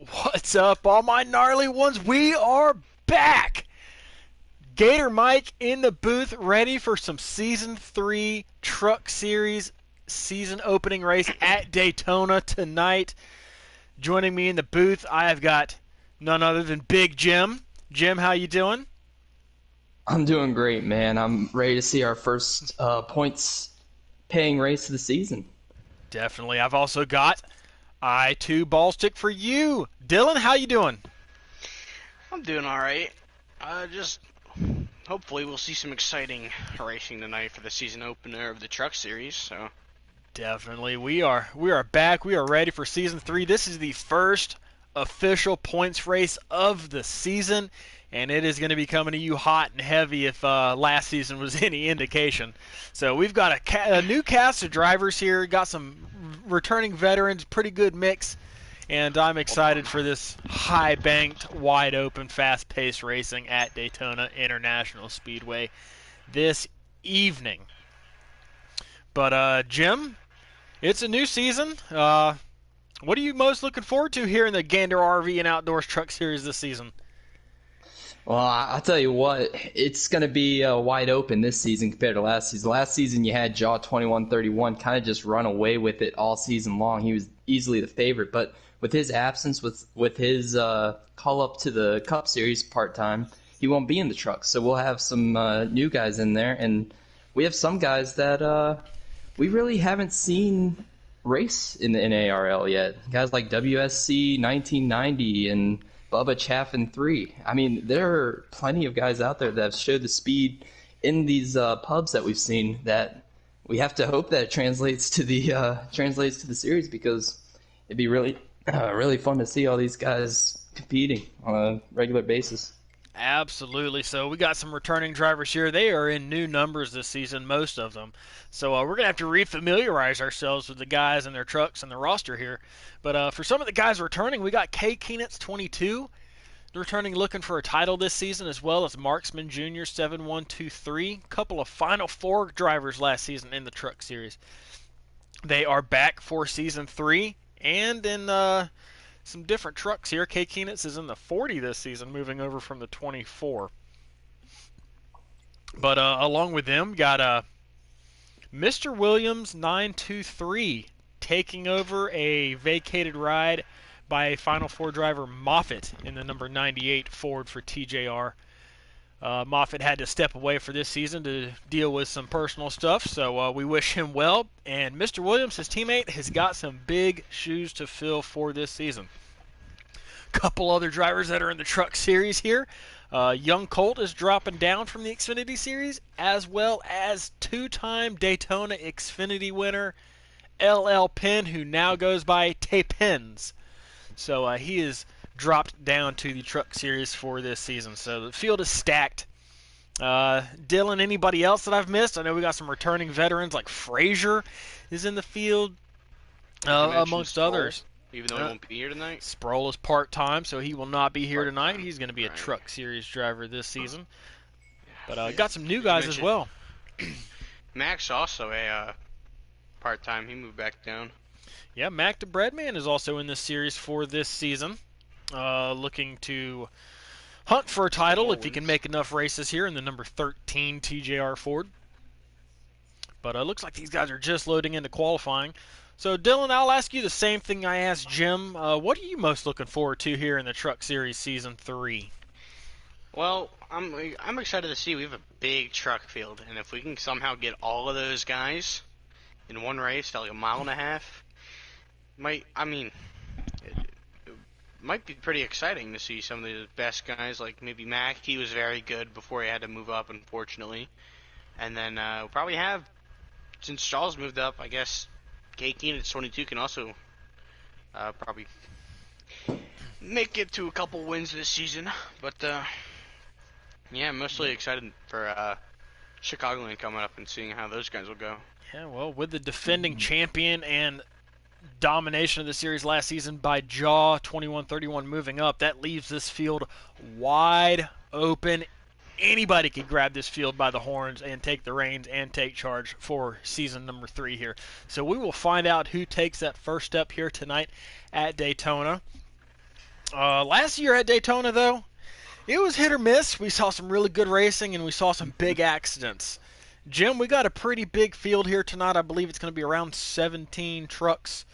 What's up, all my gnarly ones? We are back. Gator Mike in the booth, ready for some Season 3 Truck Series season opening race at Daytona tonight. Joining me in the booth, I have got none other than Big Jim. Jim, how you doing? I'm doing great, man. I'm ready to see our first points paying race of the season. Definitely. I've also got I2 ball stick for you. Dylan, how you doing? I'm doing all right. Just hopefully we'll see some exciting racing tonight for the season opener of the Truck Series. So Definitely. We are back. We are ready for season 3. This is the first official points race of the season, and it is going to be coming to you hot and heavy if last season was any indication. So we've got a new cast of drivers here, got some returning veterans, pretty good mix, and I'm excited for this high-banked, wide-open, fast-paced racing at Daytona International Speedway this evening. But Jim, it's a new season. What are you most looking forward to here in the Gander RV and Outdoors Truck Series this season? Well, I'll tell you what, it's going to be wide open this season compared to last season. Last season, you had Jaw 2131 kind of just run away with it all season long. He was easily the favorite, but with his absence, with his call up to the Cup Series part time, he won't be in the truck. So we'll have some new guys in there, and we have some guys that we really haven't seen race in the NARL yet. Guys like WSC 1990 and Bubba Chaffin 3. I mean, there are plenty of guys out there that have showed the speed in these pubs that we've seen that we have to hope that it translates to the series, because it'd be really fun to see all these guys competing on a regular basis. Absolutely. So we got some returning drivers here. They are in new numbers this season, most of them. So we're going to have to refamiliarize ourselves with the guys and their trucks and the roster here. But for some of the guys returning, we got K. Keenitz 22 returning looking for a title this season, as well as Marksman Jr. 7123. Couple of Final Four drivers last season in the Truck Series. They are back for Season 3 and in some different trucks here. K. Keenitz is in the 40 this season, moving over from the 24. But along with them, got Mr. Williams 923 taking over a vacated ride by Final Four driver Moffitt in the number 98 Ford for TJR. Moffitt had to step away for this season to deal with some personal stuff, so we wish him well. And Mr. Williams, his teammate, has got some big shoes to fill for this season. Couple other drivers that are in the Truck Series here. Young Colt is dropping down from the Xfinity Series, as well as two-time Daytona Xfinity winner LL Penn, who now goes by Tapens. So he is dropped down to the Truck Series for this season. So the field is stacked. Dylan, anybody else that I've missed? I know we got some returning veterans like Frazier is in the field, amongst others. even though he won't be here tonight. Sproul is part-time, so he will not be here tonight. Part-time, He's going to be a right. Truck Series driver this season. But Yeah. got some new guys as well. Max also a part-time. He moved back down. Yeah, Mac the Breadman is also in this series for this season. Looking to hunt for a title if he can make enough races here in the number 13 TJR Ford. But it looks like these guys are just loading into qualifying. So, Dylan, I'll ask you the same thing I asked Jim. What are you most looking forward to here in the Truck Series Season 3? Well, I'm excited to see we have a big truck field, and if we can somehow get all of those guys in one race at like a mile and a half, it might be pretty exciting to see some of the best guys, like maybe Mac. He was very good before he had to move up, unfortunately. And then we'll probably have, since Charles moved up, I guess K. Keenitz 22 can also probably make it to a couple wins this season. But yeah, I'm mostly excited for Chicagoland coming up and seeing how those guys will go. Yeah, well, with the defending champion and domination of the series last season by Jaw 2131 moving up, that leaves this field wide open. Anybody could grab this field by the horns and take the reins and take charge for season number 3 here. So we will find out who takes that first step here tonight at Daytona. Last year at Daytona, though, it was hit or miss. We saw some really good racing and we saw some big accidents. Jim, we got a pretty big field here tonight. I believe it's going to be around 17 trucks.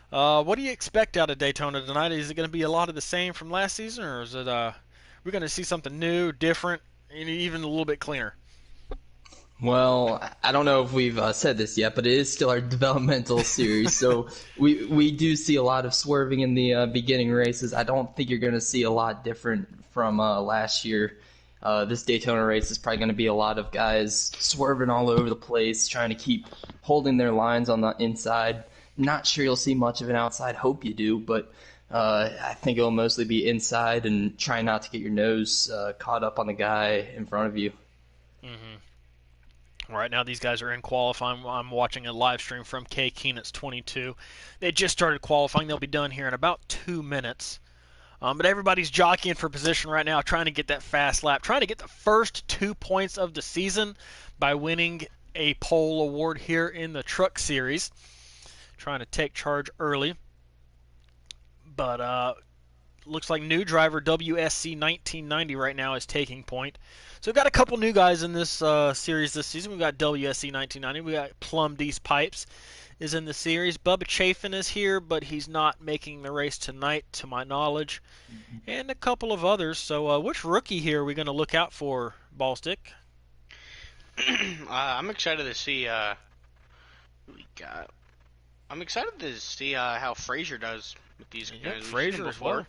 What do you expect out of Daytona tonight? Is it going to be a lot of the same from last season, or is it we're going to see something new, different, and even a little bit cleaner? Well, I don't know if we've said this yet, but it is still our developmental series, so we do see a lot of swerving in the beginning races. I don't think you're going to see a lot different from last year. This Daytona race is probably going to be a lot of guys swerving all over the place, trying to keep holding their lines on the inside. Not sure you'll see much of an outside. Hope you do, but I think it'll mostly be inside and try not to get your nose caught up on the guy in front of you. Right now, these guys are in qualifying. I'm watching a live stream from K Keenit's 22. They just started qualifying. They'll be done here in about 2 minutes. But everybody's jockeying for position right now, trying to get that fast lap, trying to get the first 2 points of the season by winning a pole award here in the Truck Series. Trying to take charge early. But looks like new driver WSC 1990 right now is taking point. So we've got a couple new guys in this series this season. We've got WSC 1990. We got Plum D's Pipes is in the series. Bubba Chafin is here, but he's not making the race tonight, to my knowledge, and a couple of others. So which rookie here are we going to look out for, Ballstick? I'm excited to see who we got. I'm excited to see how Frazier does with these guys. We've seen him Frazier as before. well.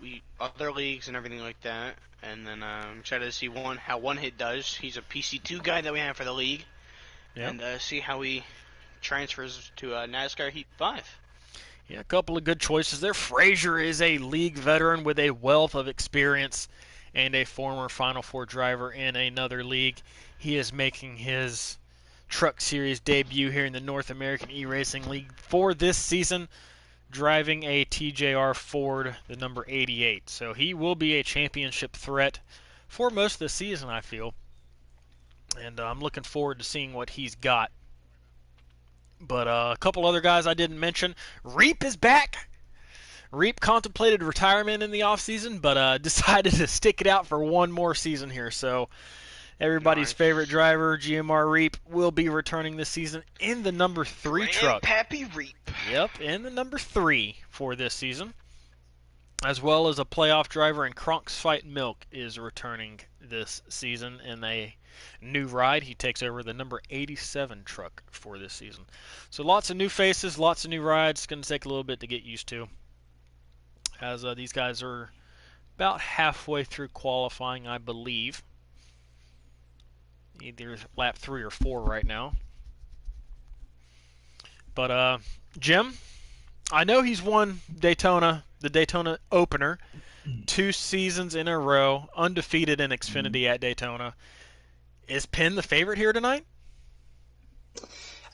We other leagues and everything like that. And then I'm excited to see how One Hit does. He's a PC2 guy that we have for the league. Yep. And see how he transfers to NASCAR Heat 5. Yeah, a couple of good choices there. Frazier is a league veteran with a wealth of experience and a former Final Four driver in another league. He is making his Truck Series debut here in the North American eRacing League for this season, driving a TJR Ford, the number 88. So he will be a championship threat for most of the season, I feel. And I'm looking forward to seeing what he's got. But a couple other guys I didn't mention. Reap is back. Reap contemplated retirement in the offseason, but decided to stick it out for one more season here. So everybody's favorite driver, GMR Reap, will be returning this season in the number 3 truck. Pappy Reap. Yep, in the number 3 for this season. As well as a playoff driver in Kronk's Fight Milk is returning this season in a new ride. He takes over the number 87 truck for this season. So lots of new faces, lots of new rides. It's going to take a little bit to get used to, as these guys are about halfway through qualifying, I believe. Either lap 3 or 4 right now. But Jim, I know he's won Daytona, the Daytona opener, 2 seasons in a row, undefeated in Xfinity at Daytona. Is Penn the favorite here tonight?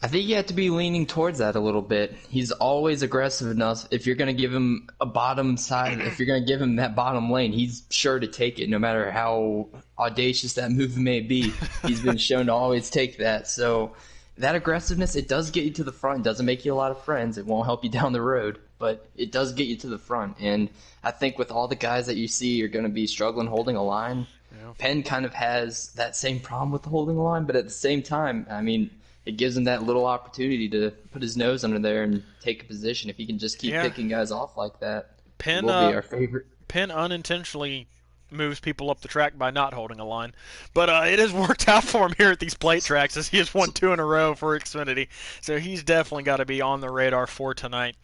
I think you have to be leaning towards that a little bit. He's always aggressive enough. If you're going to give him a bottom side, if you're going to give him that bottom lane, he's sure to take it no matter how audacious that move may be. He's been shown to always take that. So that aggressiveness, it does get you to the front. It doesn't make you a lot of friends. It won't help you down the road, but it does get you to the front. And I think with all the guys that you see are going to be struggling holding a line, Penn kind of has that same problem with holding a line, but at the same time, I mean, it gives him that little opportunity to put his nose under there and take a position. If he can just keep picking guys off like that, Penn will be our favorite. Penn unintentionally moves people up the track by not holding a line. But it has worked out for him here at these plate tracks, as he has won 2 in a row for Xfinity. So he's definitely got to be on the radar for tonight.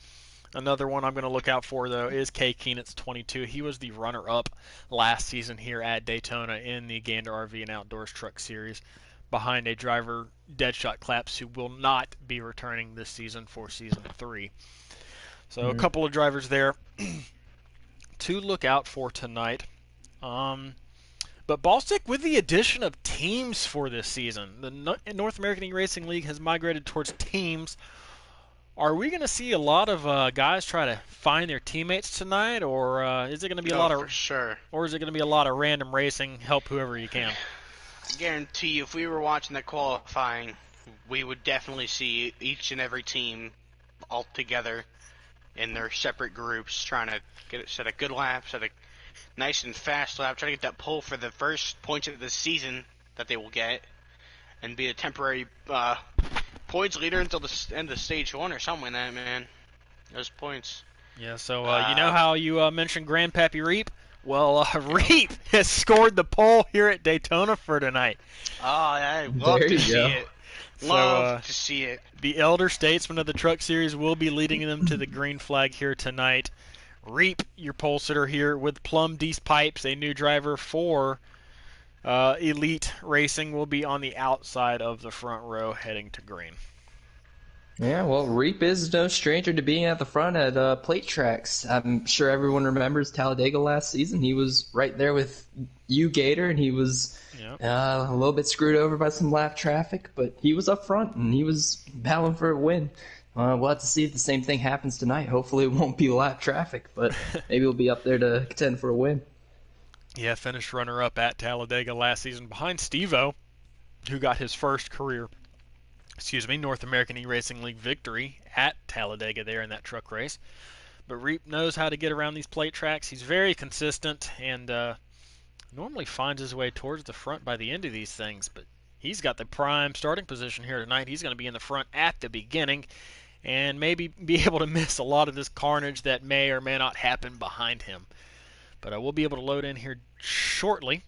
Another one I'm going to look out for, though, is K Keenit's 22. He was the runner-up last season here at Daytona in the Gander RV and Outdoors Truck Series, behind a driver, Deadshot Claps, who will not be returning this season for Season 3. So a couple of drivers there to look out for tonight. But Ballstick, with the addition of teams for this season, the North American eRacing League has migrated towards teams. Are we going to see a lot of guys try to find their teammates tonight, or is it going to be a lot of for sure? Or is it going to be a lot of random racing? Help whoever you can. I guarantee you, if we were watching that qualifying, we would definitely see each and every team all together in their separate groups, trying to set a good lap, set a nice and fast lap, try to get that pole for the first points of the season that they will get, and be a temporary points leader until the end of stage 1 or something like that, man. Those points. Yeah, so you know how you mentioned Grandpappy Reap? Well, Reap has scored the pole here at Daytona for tonight. Oh, I love to see it. Love to see it. The elder statesman of the Truck Series will be leading them to the green flag here tonight. Reap, your pole sitter here with Plum Dees Pipes, a new driver for Elite Racing, will be on the outside of the front row heading to green. Yeah, well, Reap is no stranger to being at the front at plate tracks. I'm sure everyone remembers Talladega last season. He was right there with you, Gator, and he was a little bit screwed over by some lap traffic, but he was up front, and he was battling for a win. We'll have to see if the same thing happens tonight. Hopefully it won't be lap traffic, but maybe he'll be up there to contend for a win. Yeah, finished runner-up at Talladega last season behind Steve-O, who got his first career North American eRacing League victory at Talladega there in that truck race. But Reap knows how to get around these plate tracks. He's very consistent and normally finds his way towards the front by the end of these things. But he's got the prime starting position here tonight. He's going to be in the front at the beginning and maybe be able to miss a lot of this carnage that may or may not happen behind him. But I will be able to load in here shortly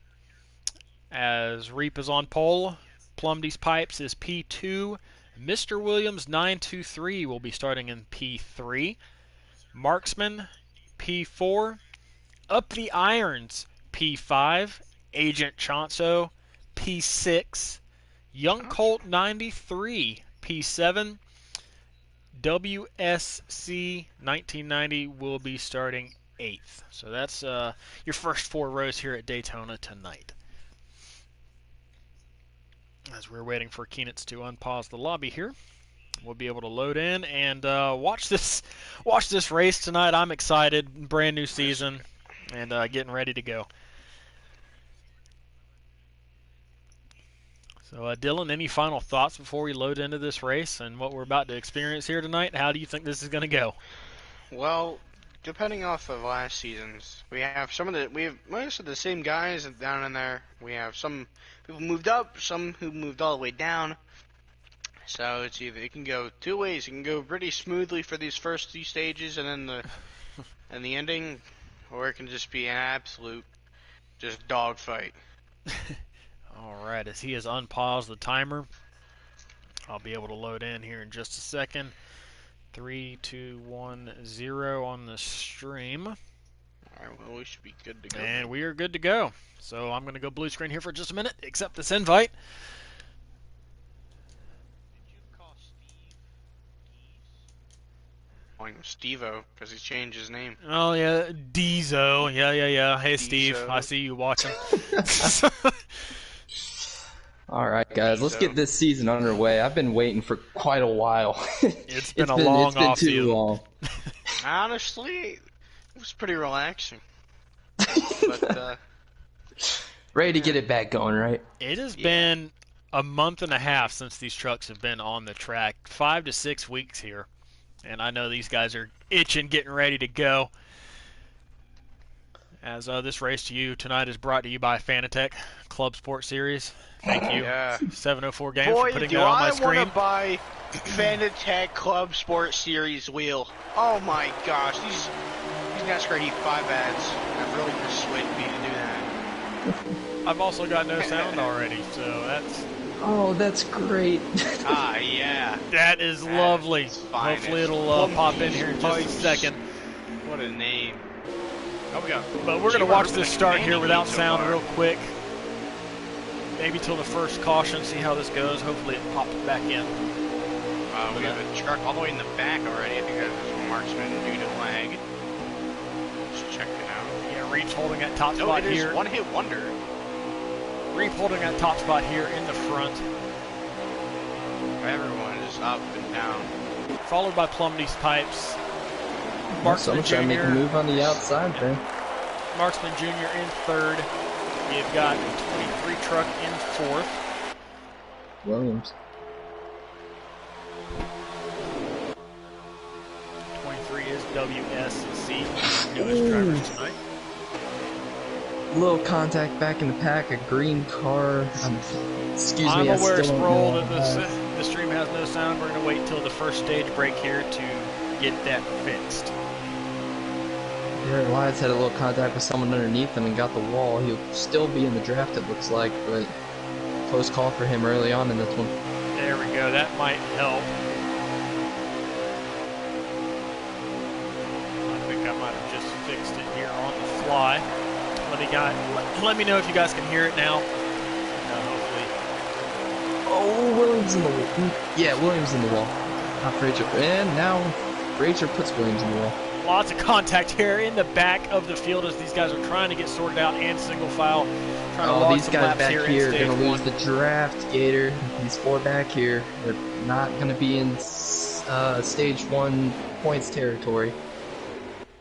as Reap is on pole. Plum Dees Pipes is P2. Mr. Williams 923 will be starting in P3. Marksman P4. Up the Irons P5. Agent Chonso P6. Young Colt 93 P7. WSC 1990 will be starting 8th. So that's your first 4 rows here at Daytona tonight. As we're waiting for Keenitz to unpause the lobby here, we'll be able to load in and watch this race tonight. I'm excited. Brand new season and getting ready to go. So, Dylan, any final thoughts before we load into this race and what we're about to experience here tonight? How do you think this is going to go? Well, depending off of last season's, we have most of the same guys down in there. We have some people moved up, some who moved all the way down. So it can go 2 ways. It can go pretty smoothly for these first 2 stages and then the ending, or it can just be an absolute just dogfight. All right, as he has unpaused the timer, I'll be able to load in here in just a second. 3, 2, 1, 0 on the stream. All right, well, we should be good to go. And we are good to go. So I'm going to go blue screen here for just a minute, accept this invite. Did you call Steve? Calling him Steve-O because he's changed his name. Oh, yeah, Deezo. Yeah. Hey, Deezo. Steve, I see you watching. All right, guys, let's get this season underway. I've been waiting for quite a while. It's been a long off too season. long. Honestly, it was pretty relaxing. But ready to get it back going, right? It has been a month and a half since these trucks have been on the track. 5 to 6 weeks here. And I know these guys are itching, getting ready to go. As this race to you tonight is brought to you by Fanatec Club Sport Series. Thank you, 704 Games, for putting that on my screen. Boy, do I want to buy Fanatec Club Sport Series wheel. Oh my gosh, these NASCAR Heat 5 ads have really persuaded me to do that. I've also got no sound already, so that's... Oh, that's great. Yeah. That is lovely. Hopefully it'll pop in here in just a second. What a name. Oh, we got. But we're going to watch this start here without sound real quick. Maybe till the first caution, see how this goes. Hopefully it pops back in. We have a truck all the way in the back already. I think that's a marksman due to lag. Let's check it out. Yeah, Reap's holding that top spot here. One hit wonder. Reap holding that top spot here in the front. Everyone is up and down. Followed by Plum Dees Pipes. Marksman Jr. Make a move on the outside there. Marksman Jr. in third. You've got a 23 truck in fourth. Williams. 23 is WSC, newest drivers tonight. Little contact back in the pack, a green car. Excuse me, I'm aware, still don't Sproul, know that the stream has no sound. We're going to wait until the first stage break here to get that fixed. Garrett Elias had a little contact with someone underneath him and got the wall. He'll still be in the draft, it looks like, but close call for him early on in this one. There we go. That might help. I think I might have just fixed it here on the fly. Let me know if you guys can hear it now. Hopefully. Oh, Williams in the wall. Yeah, Williams in the wall. Not Frazier. And now Frazier puts Williams in the wall. Lots of contact here in the back of the field as these guys are trying to get sorted out and single file. Trying to log these some guys laps back here are in going to lose the draft, Gator. These four back here, they're not going to be in stage 1 points territory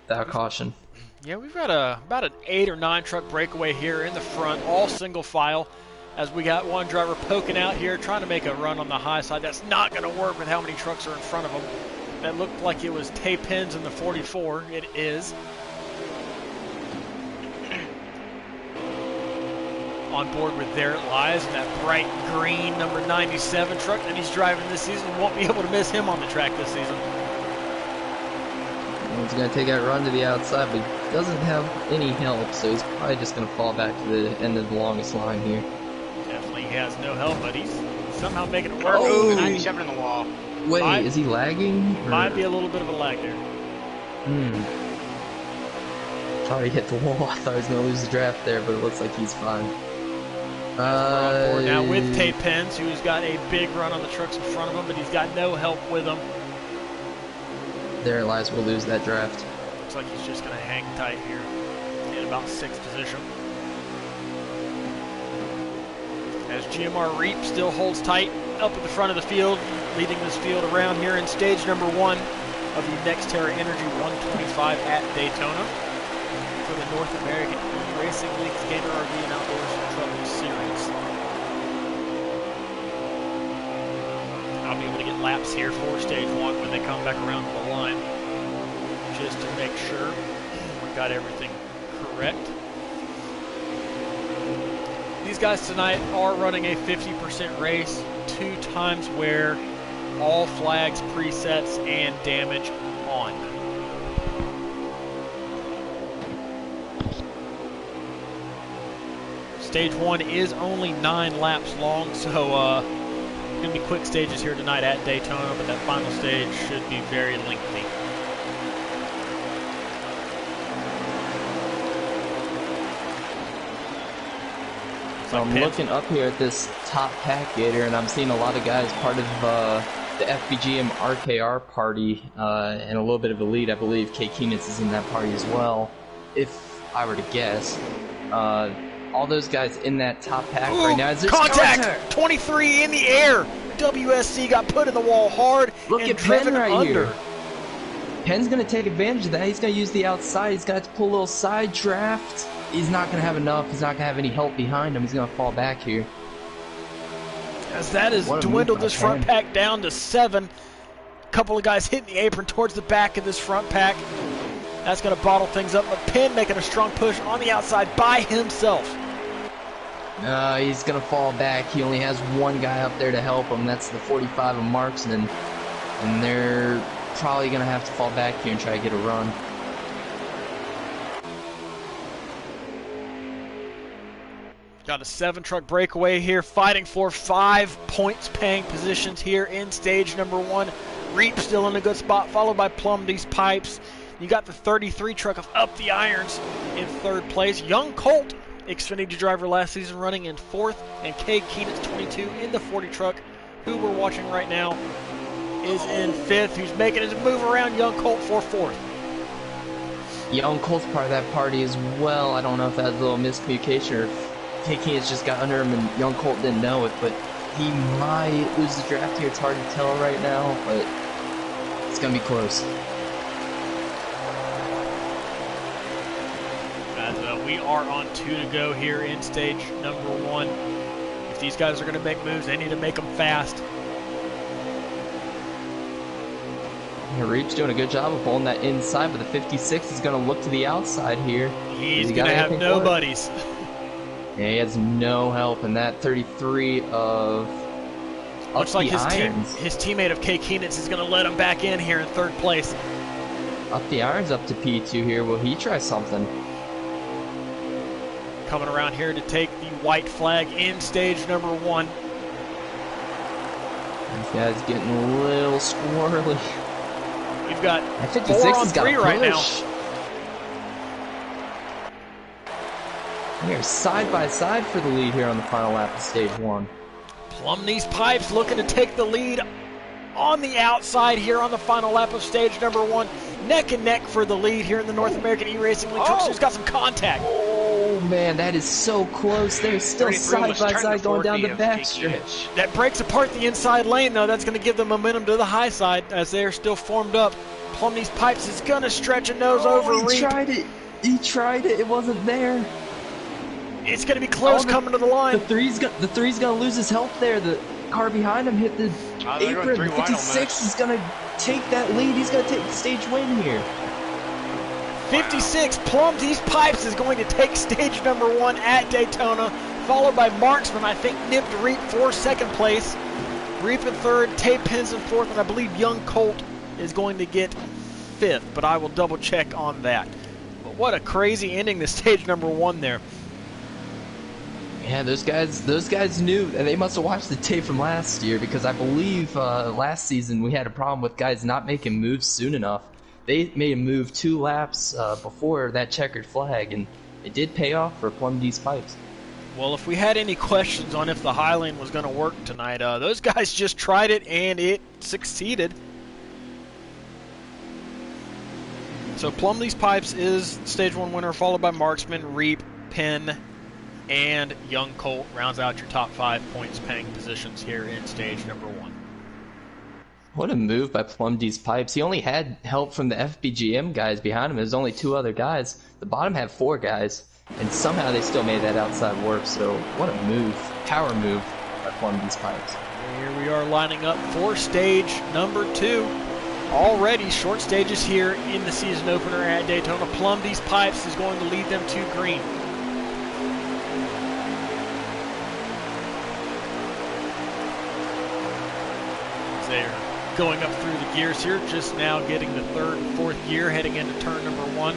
without caution. Yeah, we've got about an 8 or 9 truck breakaway here in the front, all single file, as we got one driver poking out here, trying to make a run on the high side. That's not going to work with how many trucks are in front of him. That looked like it was Tay Pins in the 44. It is. On board with There It Lies, and that bright green number 97 truck that he's driving this season. Won't be able to miss him on the track this season. He's going to take that run to the outside, but he doesn't have any help, so he's probably just going to fall back to the end of the longest line here. Definitely has no help, but he's somehow making it work. Oh, 97 in the wall. Wait, is he lagging? Might be a little bit of a lag there. Thought he hit the wall. I thought he was going to lose the draft there, but it looks like he's fine. We're on board now with Tay Pence, who's got a big run on the trucks in front of him, but he's got no help with him. There lies, we'll lose that draft. Looks like he's just going to hang tight here in about 6th position. As GMR Reap still holds tight up at the front of the field, leading this field around here in stage number 1 of the NextEra Energy 125 at Daytona for the North American eRacing League's Gander RV and Outdoors Truck Series. I'll be able to get laps here for stage 1 when they come back around to the line, just to make sure we've got everything correct. These guys tonight are running a 50% race, 2 times wear, all flags, presets, and damage on. Stage 1 is only 9 laps long, so going to be quick stages here tonight at Daytona, but that final stage should be very lengthy. So I'm looking up here at this top pack Gator, and I'm seeing a lot of guys part of the FBGM RKR party and a little bit of Elite. I believe Kay Keenitz is in that party as well, if I were to guess. All those guys in that top pack right now. Contact! 23 in the air! WSC got put in the wall hard. Look and at Penn right under. here. Penn's going to take advantage of that. He's going to use the outside. He's got to pull a little side draft. He's not going to have enough. He's not going to have any help behind him. He's going to fall back here. As that has dwindled this front pack down to 7. A couple of guys hitting the apron towards the back of this front pack. That's going to bottle things up. But Penn making a strong push on the outside by himself. He's going to fall back. He only has one guy up there to help him. That's the 45 of Marksman. And they're probably going to have to fall back here and try to get a run. Got a 7-truck breakaway here, fighting for 5 points-paying positions here in stage number 1. Reap still in a good spot, followed by Plum These Pipes. You got the 33 truck of Up the Irons in 3rd place. Young Colt, Xfinity driver last season, running in 4th, and Kay Keenitz 22 in the 40 truck, who we're watching right now, is in 5th. Who's making his move around Young Colt for 4th. Young Colt's part of that party as well. I don't know if that was a little miscommunication or if Kay Keenitz just got under him and Young Colt didn't know it, but he might lose the draft here. It's hard to tell right now, but it's going to be close. As we are on 2 to go here in stage number 1. If these guys are going to make moves, they need to make them fast. Yeah, Reap's doing a good job of pulling that inside, but the 56 is going to look to the outside here. He's going to have no buddies. Yeah, he has no help in that 33 of Looks like his irons. His teammate of K. Keenitz is going to let him back in here in third place. Up the irons up to P2 here. Will he try something? Coming around here to take the white flag in stage number 1. This guy's getting a little squirrely. We've got 56 4 on 3 right now. We are side by side for the lead here on the final lap of stage 1. Plumb these pipes looking to take the lead on the outside here on the final lap of stage number 1. Neck and neck for the lead here in the North American eRacing League. Truck Series got some contact. Oh man, that is so close. They're still side by side going down the backstretch. That breaks apart the inside lane though. That's going to give the momentum to the high side as they're still formed up. Plumb these pipes is going to stretch a nose over Reap. He tried it. He tried it. It wasn't there. It's going to be close coming to the line. The three's gonna lose his help there. The car behind him hit the apron. The 56 is gonna take that lead. He's gonna take the stage win here. 56 plumbs these pipes is going to take stage number 1 at Daytona, followed by Marksman. I think nipped Reap for second place. Reap in third, Tay Pins in fourth, and I believe Young Colt is going to get fifth, but I will double check on that. But what a crazy ending to stage number 1 there. Yeah, those guys knew, and they must have watched the tape from last year, because I believe last season we had a problem with guys not making moves soon enough. They made a move 2 laps before that checkered flag, and it did pay off for Plumb D's Pipes. Well, if we had any questions on if the high lane was going to work tonight, those guys just tried it, and it succeeded. So Plumb These Pipes is stage 1 winner, followed by Marksman, Reap, Penn, and Young Colt rounds out your top 5 points paying positions here in stage number 1. What a move by Plumb D's Pipes. He only had help from the FBGM guys behind him. There's only 2 other guys. The bottom had 4 guys, and somehow they still made that outside work. So what a move, power move by Plumb D's Pipes. Here we are lining up for stage number 2. Already short stages here in the season opener at Daytona. Plumb D's Pipes is going to lead them to green. They're going up through the gears here, just now getting the 3rd and 4th gear, heading into turn number 1.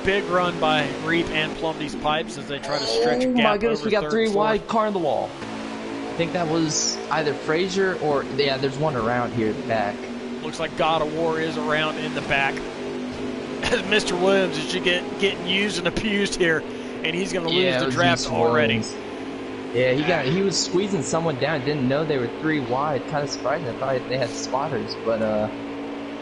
Big run by Reap and Plumb These Pipes as they try to stretch a gap. Oh my goodness, over we got 3 4th. wide, car on the wall. I think that was either Frazier or, yeah, there's one around here at the back. Looks like God of War is around in the back. As Mr. Williams is getting used and abused here, and he's going to lose the draft already. Yeah, he was squeezing someone down. Didn't know they were 3 wide. Kind of surprising. I thought they had spotters, but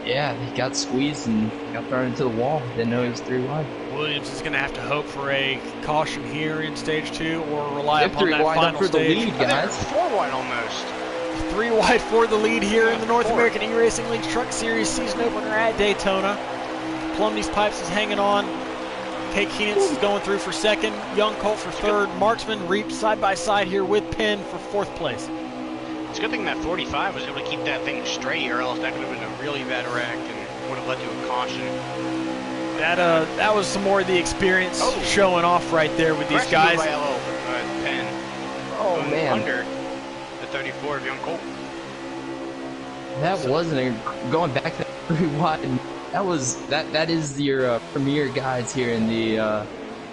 yeah, he got squeezed and got thrown into the wall. Didn't know he was 3 wide. Williams is going to have to hope for a caution here in stage 2, or rely upon that wide final for stage. the lead, guys. 4 wide almost. 3 wide for the lead here in the North American eRacing League Truck Series season opener at Daytona. Plumb These Pipes is hanging on. Kate Keenitz is going through for second. Young Colt for third. Marksman, Reap side by side here with Penn for 4th place. It's a good thing that 45 was able to keep that thing straight, or else that could have been a really bad wreck and would have led to a caution. That was some more of the experience showing off right there with these guys. By Penn. Oh man, under the 34 of Young Colt. That wasn't going back that 3 wide. That is your premier guys here in the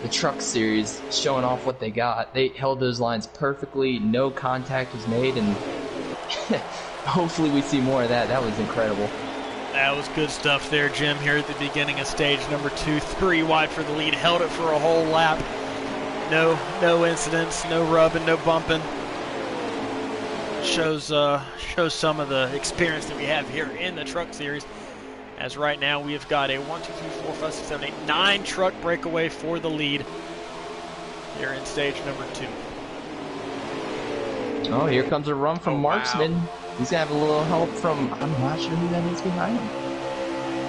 truck series, showing off what they got. They held those lines perfectly. No contact was made, and hopefully we see more of that. That was incredible. That was good stuff there, Jim, here at the beginning of stage number 2. 3 wide for the lead. Held it for a whole lap. No incidents, no rubbing, no bumping. Shows some of the experience that we have here in the truck series. As right now we have got a 1, 2, 3, 4, 5, 6, 7, 8, 9 truck breakaway for the lead here in stage number 2. Oh, here comes a run from Marksman. Wow. He's gonna have a little help from, I'm not sure who that is behind him.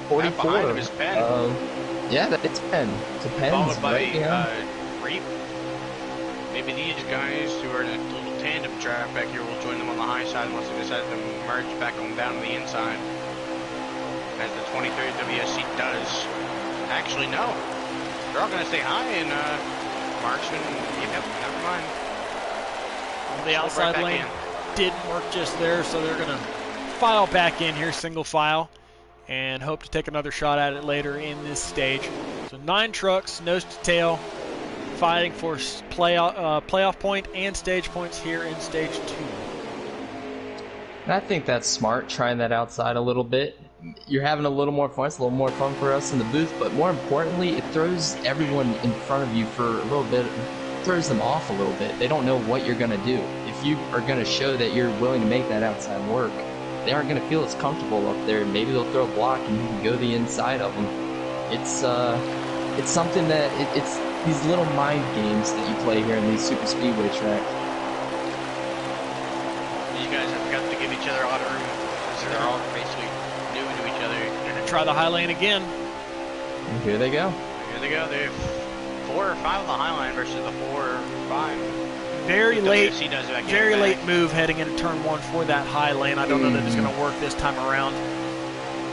44. Behind him is Penn. Yeah, it's Penn. So Penn's Followed by right behind. Reap. Maybe these guys who are in a little tandem track back here will join them on the high side unless they decide to merge back on down to the inside. as the 2030 WSC does. Actually, no. They're all going to stay high, and Marksman, yep, never mind. The outside lane didn't work just there, so they're going to file back in here, single file, and hope to take another shot at it later in this stage. So 9 trucks, nose to tail, fighting for playoff point and stage points here in stage 2. And I think that's smart, trying that outside a little bit. You're having a little more fun. It's a little more fun for us in the booth, but more importantly, it throws everyone in front of you for a little bit, throws them off a little bit. They don't know what you're going to do. If you are going to show that you're willing to make that outside work, they aren't going to feel as comfortable up there. Maybe they'll throw a block and you can go the inside of them. It's something that it's these little mind games that you play here in these super speedway tracks. These guys have got to give each other a lot of room because they're all basically new to each other. Going to try the high lane again. And here they go. Here they go. They have 4 or 5 on the high line versus the 4 or 5. Very late move heading into turn 1 for that high lane. I don't know that it's going to work this time around.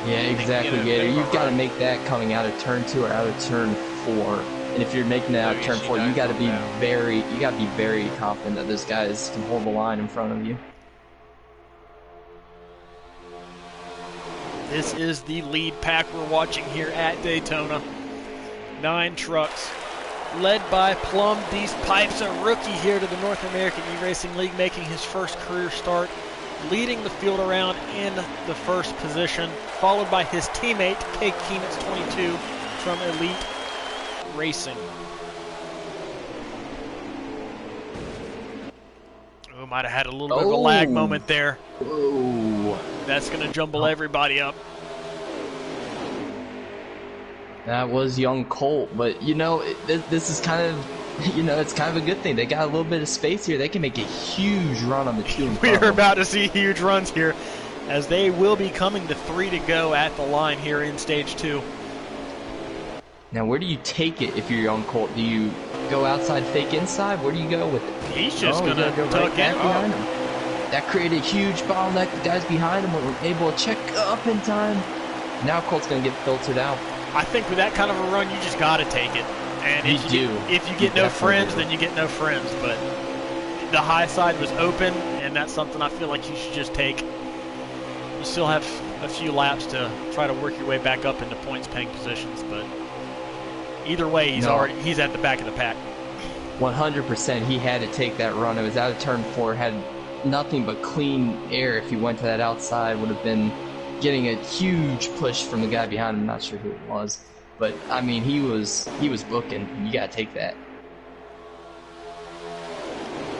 Yeah, exactly, Gator. You've got to make that coming out of turn 2 or out of turn 4. And if you're making that out of turn 4, you got to be very confident that those guys can hold the line in front of you. This is the lead pack we're watching here at Daytona. 9 trucks, led by Plum These Pipes, a rookie here to the North American eRacing League, making his first career start, leading the field around in the first position, followed by his teammate, Kay Keenitz 22 from Elite Racing. Oh, might have had a little bit of a lag moment there. Whoa. That's going to jumble everybody up. That was young Colt, but you know, this is kind of, you know, it's kind of a good thing. They got a little bit of space here. They can make a huge run on the 2 and 5. We're about to see huge runs here, as they will be coming to 3 to go at the line here in stage 2. Now, where do you take it if you're young Colt? Do you go outside, fake inside? Where do you go with it? He's just going to go tuck in. Behind him. That created a huge bottleneck. The guys behind him were able to check up in time. Now Colt's going to get filtered out. I think with that kind of a run, you just got to take it. And if you get no friends, then you get no friends. But the high side was open, and that's something I feel like you should just take. You still have a few laps to try to work your way back up into points-paying positions, but either way, he's at the back of the pack. 100%, he had to take that run. It was out of turn 4, had nothing but clean air. If he went to that outside, would have been getting a huge push from the guy behind him. I'm not sure who it was, but I mean, he was booking. You gotta take that.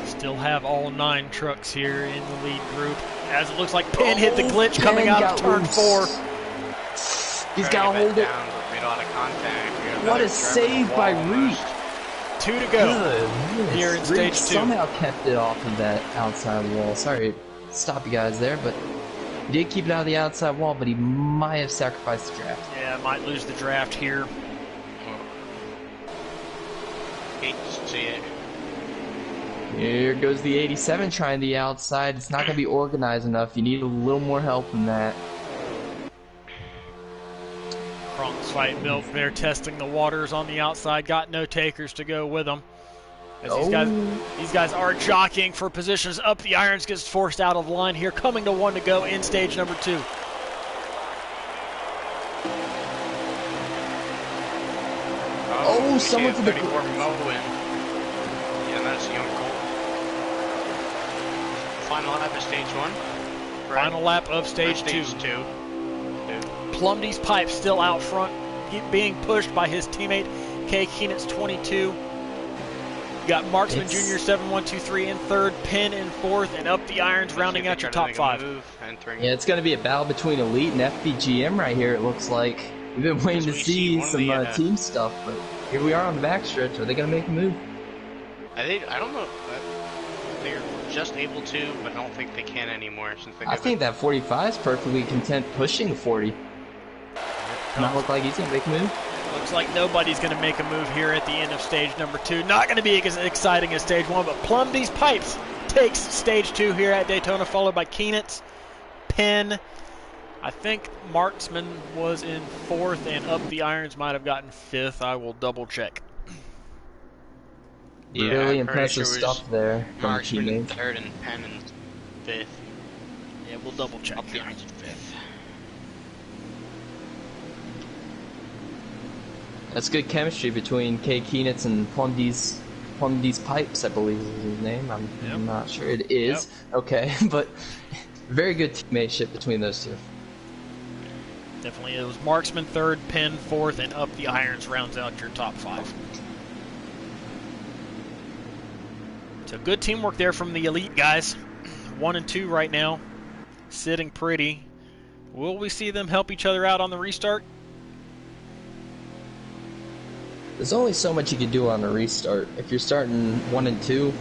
Still have all 9 trucks here in the lead group, as it looks like Penn hit the glitch coming out of turn 4. He's got to hold it. Made a lot of contact. What a save by Reed. 2 to go here in stage 2. Somehow kept it off of that outside wall. Sorry to stop you guys there, but he did keep it out of the outside wall, but he might have sacrificed the draft. Yeah, might lose the draft here. Hate to see it. Here goes the 87 trying the outside. It's not going to be organized enough. You need a little more help than that. Kronk's Fight Milk there testing the waters on the outside. Got no takers to go with them. As these guys are jockeying for positions up the irons, gets forced out of the line here, coming to 1 to go in stage number 2. Someone to the 34 Moen. Yeah, that's young Colt. Final lap of stage 1. Right? Final lap of stage 2. Plumdy's Pipe still out front, being pushed by his teammate Kay Keenitz 22. You got Marksman Jr. 7123 in 3rd, Penn in 4th, and up the irons, rounding out your top 5. Yeah, it's going to be a battle between Elite and FBGM right here, it looks like. We've been waiting to see some team stuff, but here we are on the backstretch. Are they going to make a move? I don't know. They're just able to, but I don't think they can anymore. I think that 45 is perfectly content pushing 40. Not look like he's going to make a move. Looks like nobody's going to make a move here at the end of stage number 2. Not going to be as exciting as stage 1, but Plumdy's Pipes takes stage 2 here at Daytona, followed by Keenitz, Penn, I think Marksman was in 4th, and Up the Irons might have gotten 5th. I will double check. Yeah, Really I'm pretty impressive sure it was stuff there from Marksman in teammates. 3rd and Penn in 5th. Yeah, we'll double check. Up the Irons in 5th. That's good chemistry between Kay Keenitz and Plumdee's Pipes, I believe is his name. I'm Yep. not sure it is. Yep. Okay, but very good teammateship between those two. Definitely, it was Marksman 3rd, Penn 4th, and Up the Irons rounds out your top 5. So good teamwork there from the elite guys. 1 and 2 right now, sitting pretty. Will we see them help each other out on the restart? There's only so much you can do on a restart. If you're starting 1 and 2,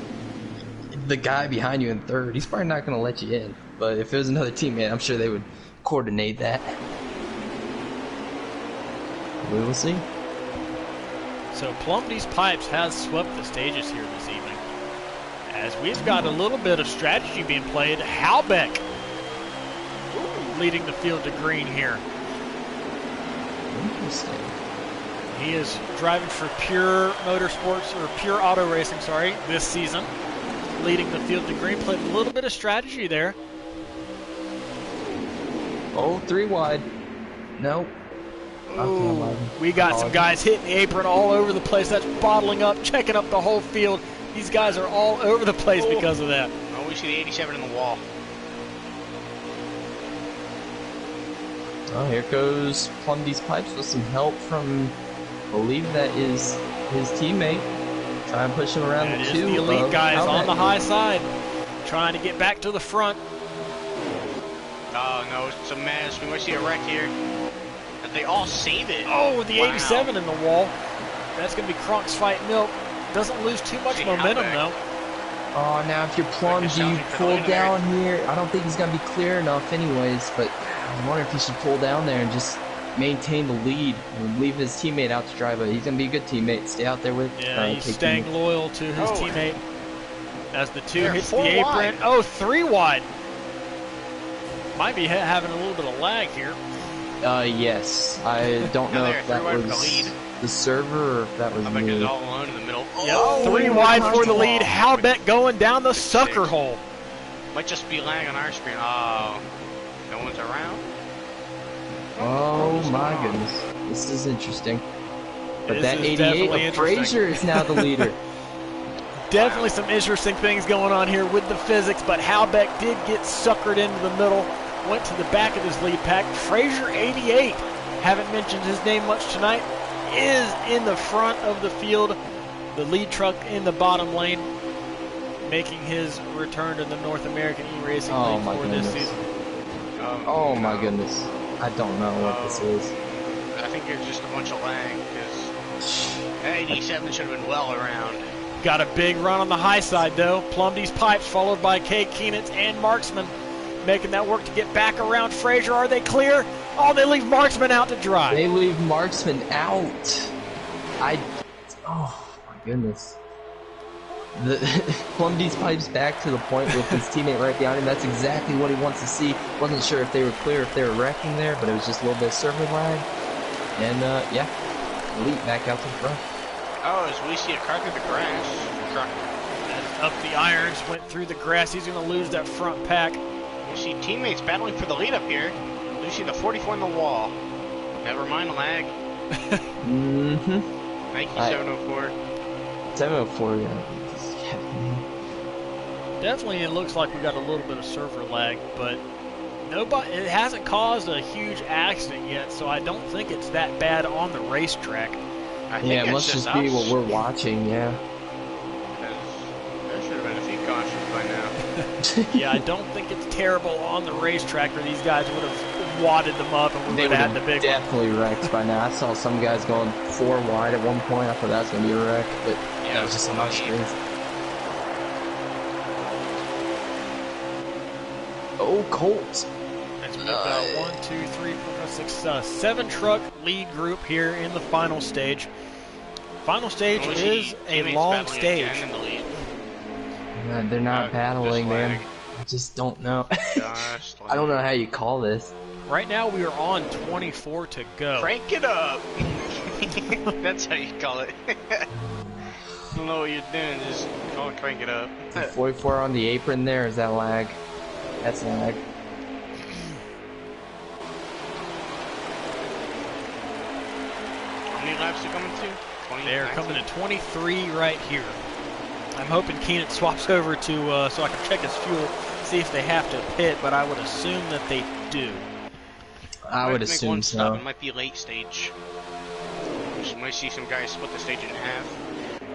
the guy behind you in 3rd, he's probably not going to let you in. But if it was another teammate, I'm sure they would coordinate that. We will see. So Plumdee's Pipes has swept the stages here this evening, as we've got a little bit of strategy being played. Halbeck leading the field to green here. Interesting. He is driving for Pure Motorsports, or Pure Auto Racing, sorry, this season. Leading the field to green, played a little bit of strategy there. Oh, 3 wide. Nope. Ooh, we got some guys hitting the apron all over the place. That's bottling up, checking up the whole field. These guys are all over the place because of that. Oh, we see the 87 in the wall. Oh, here goes Plumdee's Pipes with some help from, I believe that is his teammate. Try and push him around That the is 2. the elite guys Halbeck. on the high side, trying to get back to the front. Oh, no, it's a mess. We might see a wreck here. But they all save it. Oh, the Wow. 87 in the wall. That's going to be Kronk's Fight Milk. Doesn't lose too much See momentum, Halbeck. though. Oh, now if you're Plumdee, you pull down here. I don't think he's going to be clear enough anyways, but I wonder if he should pull down there and just maintain the lead and leave his teammate out to drive. But he's going to be a good teammate. Stay out there with Yeah, he's Kay staying Keenitz. loyal to his Oh. teammate. As the 2 They're hits the 4 apron. wide. Oh, 3 wide. Might be having a little bit of lag here. Yes. I don't know they're if that 3 wide for the was lead. the server or if that was Halbeck me. is all alone in the middle. Yep, Oh, 3 wide for the wall. lead. Halbeck going down the sucker hole. Might just be lag on our screen. Oh, no one's around. Oh What's my going on? goodness. This is interesting. But This that is 88 definitely of interesting. Frazier is now the leader. Definitely some interesting things going on here with the physics, but Halbeck did get suckered into the middle, went to the back of his lead pack. Frazier 88, haven't mentioned his name much tonight, is in the front of the field. The lead truck in the bottom lane, making his return to the North American eRacing Oh League my for this goodness. season. Oh my no. goodness. I don't know what this is. I think there's just a bunch of lag because 87 should have been well around. Got a big run on the high side, though. Plumdee's Pipes followed by Kay Keenitz and Marksman, making that work to get back around Frazier. Are they clear? Oh, they leave Marksman out to dry. They leave Marksman out. Oh my goodness. The Plumdee's Pipes back to the point with his teammate right behind him. That's exactly what he wants to see. Wasn't sure if they were clear, if they were wrecking there, but it was just a little bit of server lag. And yeah, elite back out to the front. Oh, as we see a car through the grass. Truck. Up the irons, went through the grass. He's going to lose that front pack. We see teammates battling for the lead up here. We see the 44 in the wall. Never mind the lag. Mm-hmm. Thank you, 704. 704, yeah. Definitely, it looks like we got a little bit of server lag, but it hasn't caused a huge accident yet, so I don't think it's that bad on the racetrack. I think Yeah, it it's must just be us. what we're watching, yeah. There should have been a few cautions by now. Yeah, I don't think it's terrible on the racetrack, or these guys would have wadded them up and we They would would have had the have big one. definitely wrecked by now. I saw some guys going 4 wide at one point. I thought that was going to be a wreck, but Yeah, that was just on my screen. Oh, Colt. As we've got 1, 2, 3, 4, 5, 6, 7 truck lead group here in the final stage. Final stage We is see a teammates long battling stage. again in the lead. They're not battling, just man. lag. I just don't know. Just I don't lag. know how you call this. Right now we are on 24 to go. Crank it up. That's how you call it. I don't know what you're doing. Just call it crank it up. 44 on the apron there. Is that lag? That's lag. How many laps are coming to? 20, They're 19? coming to 23 right here. I'm hoping Keenan swaps over to so I can check his fuel, see if they have to pit, but I would assume that they do. I would Might make assume one stop. so. It might be late stage. You might see some guys split the stage in half.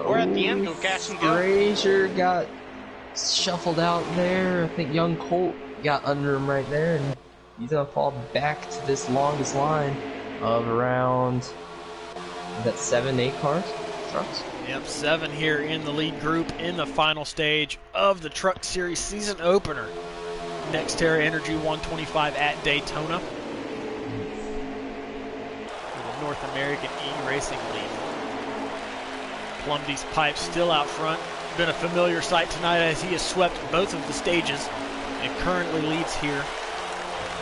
Or at the end, go gas and go. Frazier got shuffled out there. I think young Colt got under him right there, and he's gonna fall back to this longest line of around, is that 7, 8 cars? Trucks? Yep, 7 here in the lead group in the final stage of the Truck Series season opener. NextEra Energy 125 at Daytona. For the North American eRacing League. Plumby's Pipe still out front. Been a familiar sight tonight as he has swept both of the stages and currently leads here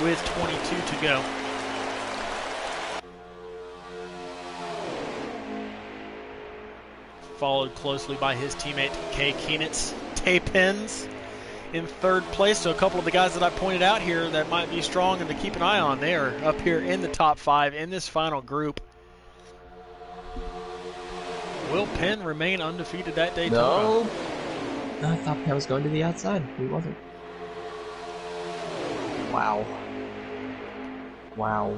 with 22 to go. Followed closely by his teammate Kay Keenitz. Tapens in third place. So a couple of the guys that I pointed out here that might be strong and to keep an eye on, they are up here in the top 5 in this final group. Will Penn remain undefeated at Daytona? No, I thought Penn was going to the outside. He wasn't. Wow. Wow.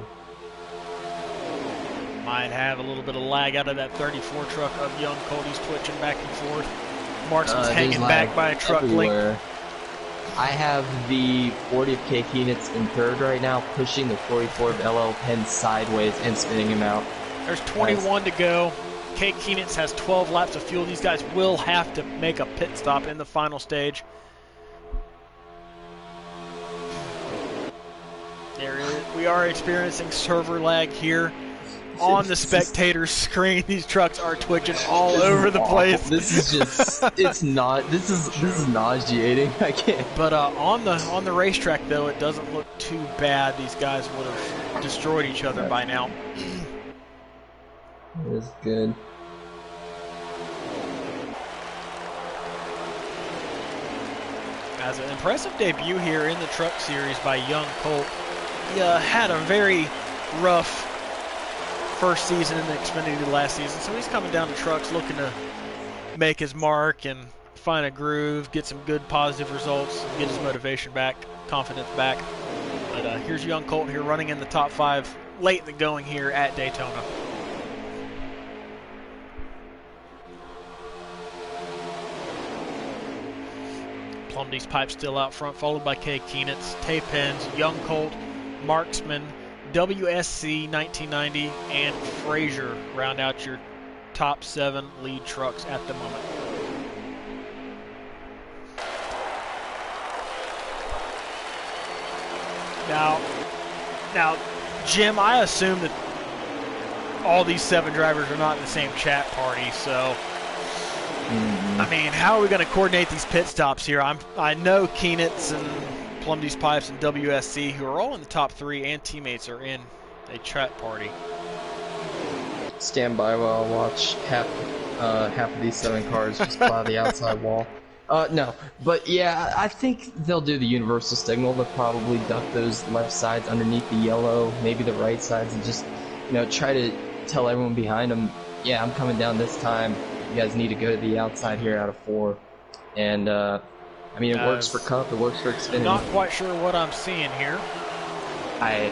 Might have a little bit of lag out of that 34 truck of young Cody's twitching back and forth. Marksman's hanging back by a truck everywhere. link. I have the 40 of K Keenitz in third right now, pushing the 44 of LL Penn sideways and spinning him out. There's 21 to go. Kate Keenitz has 12 laps of fuel. These guys will have to make a pit stop in the final stage. We are experiencing server lag here on the spectator screen. These trucks are twitching all over the place. This is just, it's not, this is nauseating. I can't. But on the racetrack, though, it doesn't look too bad. These guys would have destroyed each other by now. It is good. As an impressive debut here in the Truck Series by young Colt. He had a very rough first season in the Xfinity last season, so he's coming down to trucks looking to make his mark and find a groove, get some good positive results, get his motivation back, confidence back. But here's young Colt here running in the top 5 late in the going here at Daytona. Plumby's Pipe still out front, followed by Kay Keenitz, Tapens, Young Colt, Marksman, WSC 1990, and Frazier round out your top 7 lead trucks at the moment. Now, Jim, I assume that all these 7 drivers are not in the same chat party, so I mean, how are we going to coordinate these pit stops here? I know Keenitz and Plumby's Pipes and WSC, who are all in the top 3, and teammates are in a chat party. Stand by while I watch half of these 7 cars just plow the outside wall. No, but yeah, I think they'll do the universal signal. They'll probably duck those left sides underneath the yellow, maybe the right sides, and just, you know, try to tell everyone behind them, yeah, I'm coming down this time. You guys need to go to the outside here out of 4. And, I mean, it works for Cup, it works for Xfinity. Not quite sure what I'm seeing here. I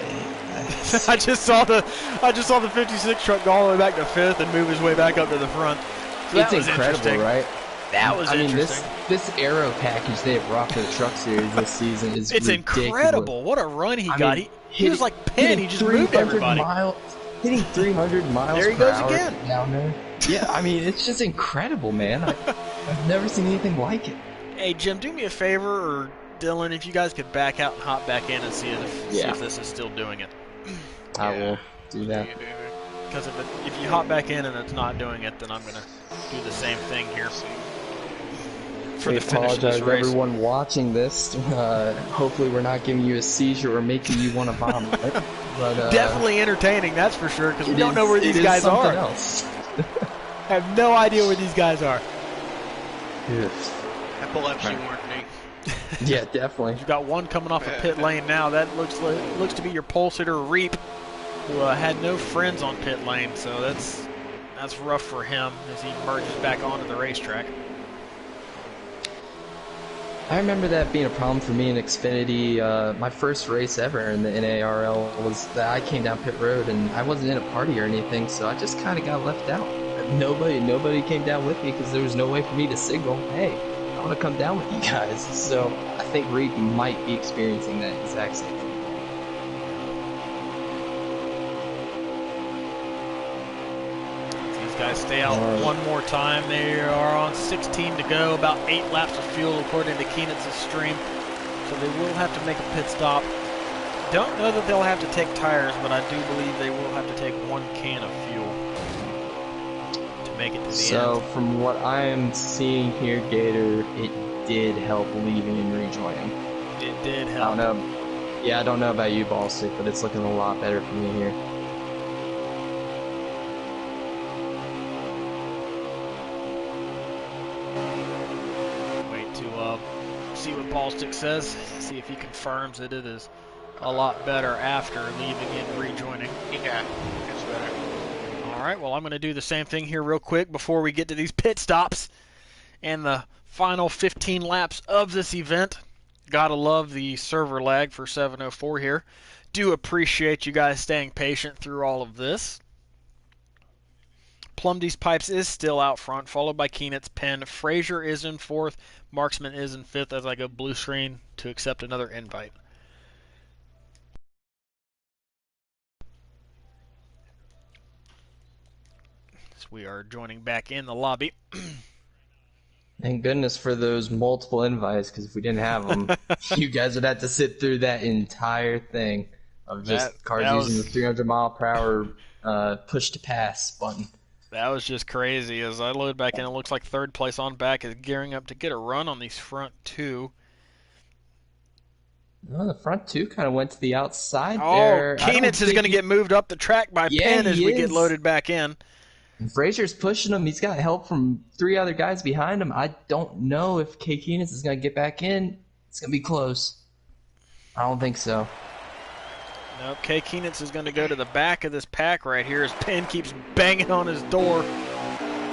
just saw the 56 truck go all the way back to 5th and move his way back up to the front. So it's incredible, right? That was interesting. This aero package they have brought to the Truck Series this season is it's ridiculous. Incredible. What a run he got. He was like Penn. He just moved everybody. Hitting 300 miles there he per goes hour again. Down there. Yeah, I mean, it's just incredible, man. I've never seen anything like it. Hey, Jim, do me a favor, or Dylan, if you guys could back out and hop back in and see if this is still doing it. I will do that. Because if you hop back in and it's not doing it, then I'm going to do the same thing here. for We the finish of this apologize, race. everyone watching this. Hopefully, we're not giving you a seizure or making you want to vomit. But Definitely entertaining, that's for sure, because we it don't know where is- these it is guys something are. else. I have no idea where these guys are. Epilepsy warning. Yeah, definitely. You've got one coming off a pit lane now. That looks to be your pole sitter, Reap, who had no friends on pit lane, so that's rough for him as he merges back onto the racetrack. I remember that being a problem for me in Xfinity. My first race ever in the NARL was that I came down pit road and I wasn't in a party or anything, so I just kind of got left out. Nobody came down with me because there was no way for me to signal, hey, I want to come down with you guys. So I think Reed might be experiencing that exact same thing. These guys stay out one more time. They are on 16 to go, about 8 laps of fuel according to Keenan's stream. So they will have to make a pit stop. Don't know that they'll have to take tires, but I do believe they will have to take 1 can of fuel to make it to the end. So from what I am seeing here, Gator, it did help leaving and rejoining. It did help. I don't know. Yeah, I don't know about you, Ballstick, but it's looking a lot better for me here. Wait to see what Ballstick says. See if he confirms that it is a lot better after leaving and rejoining. Yeah, it's better. All right, well, I'm going to do the same thing here real quick before we get to these pit stops and the final 15 laps of this event. Gotta love the server lag for 704 here. Do appreciate you guys staying patient through all of this. Plumdy's Pipes is still out front, followed by Keenan's Pen. Frazier is in 4th. Marksman is in 5th as I go blue screen to accept another invite. So we are joining back in the lobby. Thank goodness for those multiple invites, because if we didn't have them, you guys would have to sit through that entire thing of just cars using the 300 mile per hour push to pass button. That was just crazy. As I load back in, it looks like 3rd place on back is gearing up to get a run on these front 2. Well, the front 2 kind of went to the outside there. Keenitz is going to get moved up the track by Penn as we get loaded back in. And Frazier's pushing him. He's got help from 3 other guys behind him. I don't know if K. Keenitz is going to get back in. It's going to be close. I don't think so. No, K. Keenitz is going to go to the back of this pack right here as Penn keeps banging on his door.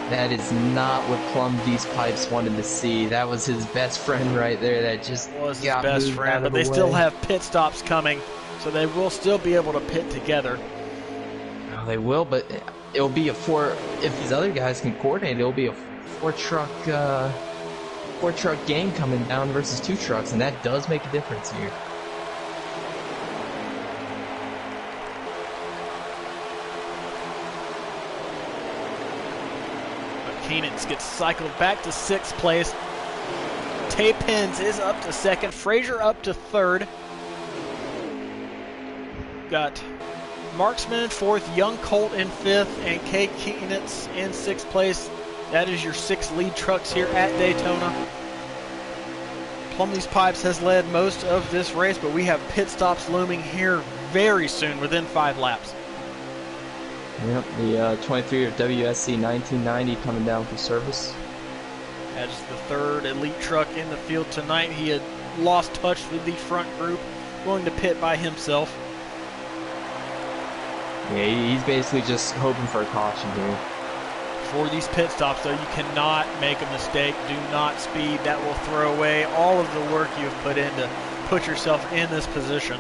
That is not what Plumdy's Pipes wanted to see. That was his best friend right there that just was his got best moved friend, out but of they the still way. have pit stops coming, so they will still be able to pit together. Oh, they will, but it'll be a 4. If these other guys can coordinate, it'll be a 4 truck game coming down versus 2 trucks, and that does make a difference here. Keenitz gets cycled back to 6th place. Tay Pens is up to 2nd. Frazier up to 3rd. Got Marksman in 4th, Young Colt in 5th, and K. Keenitz in 6th place. That is your 6 lead trucks here at Daytona. Plumdy's Pipes has led most of this race, but we have pit stops looming here very soon, within 5 laps. Yep, the 23 of WSC 1990 coming down for service. As the 3rd elite truck in the field tonight, he had lost touch with the front group, going to pit by himself. Yeah, he's basically just hoping for a caution here. For these pit stops, though, you cannot make a mistake. Do not speed. That will throw away all of the work you've put in to put yourself in this position.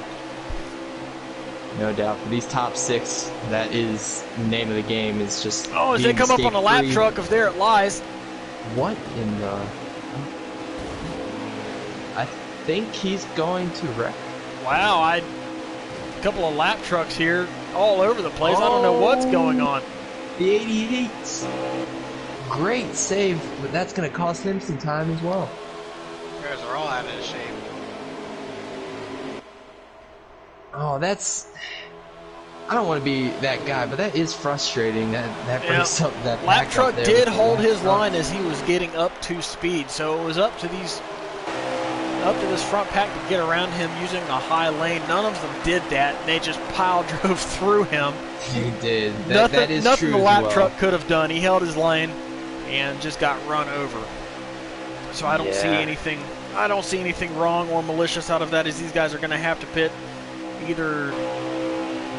No doubt. For these top 6, that is the name of the game. Is just as they come up on the lap truck, if there it lies. What in the... I think he's going to wreck. Wow, a couple of lap trucks here all over the place. I don't know what's going on. The 88. Great save, but that's going to cost him some time as well. You guys are all out of shape. Oh, that's... I don't want to be that guy, but that is frustrating. That brings up that lap pack truck up there did with the hold lap his truck. line as he was getting up to speed, so it was up to this front pack to get around him using a high lane. None of them did that. They just pile drove through him. He did. Nothing, That is nothing true the as lap well. truck could have done. He held his lane and just got run over. So I don't see Yeah. anything. I don't see anything wrong or malicious out of that, as these guys are going to have to pit either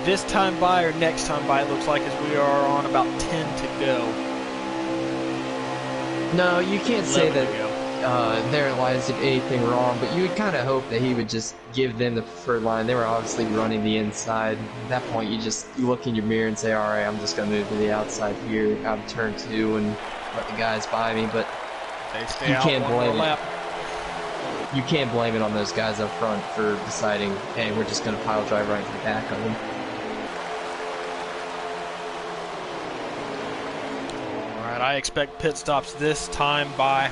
this time by or next time by. It looks like, as we are on about 10 to go. No, you can't say 11 to that go. their lines did anything wrong, but you would kind of hope that he would just give them the preferred line. They were obviously running the inside. At that point, you look in your mirror and say, all right, I'm just going to move to the outside here out of turn 2 and let the guys by me. But They stay you out can't one more blame it. lap. You can't blame it on those guys up front for deciding, hey, we're just going to pile drive right to the back of them. All right, I expect pit stops this time by.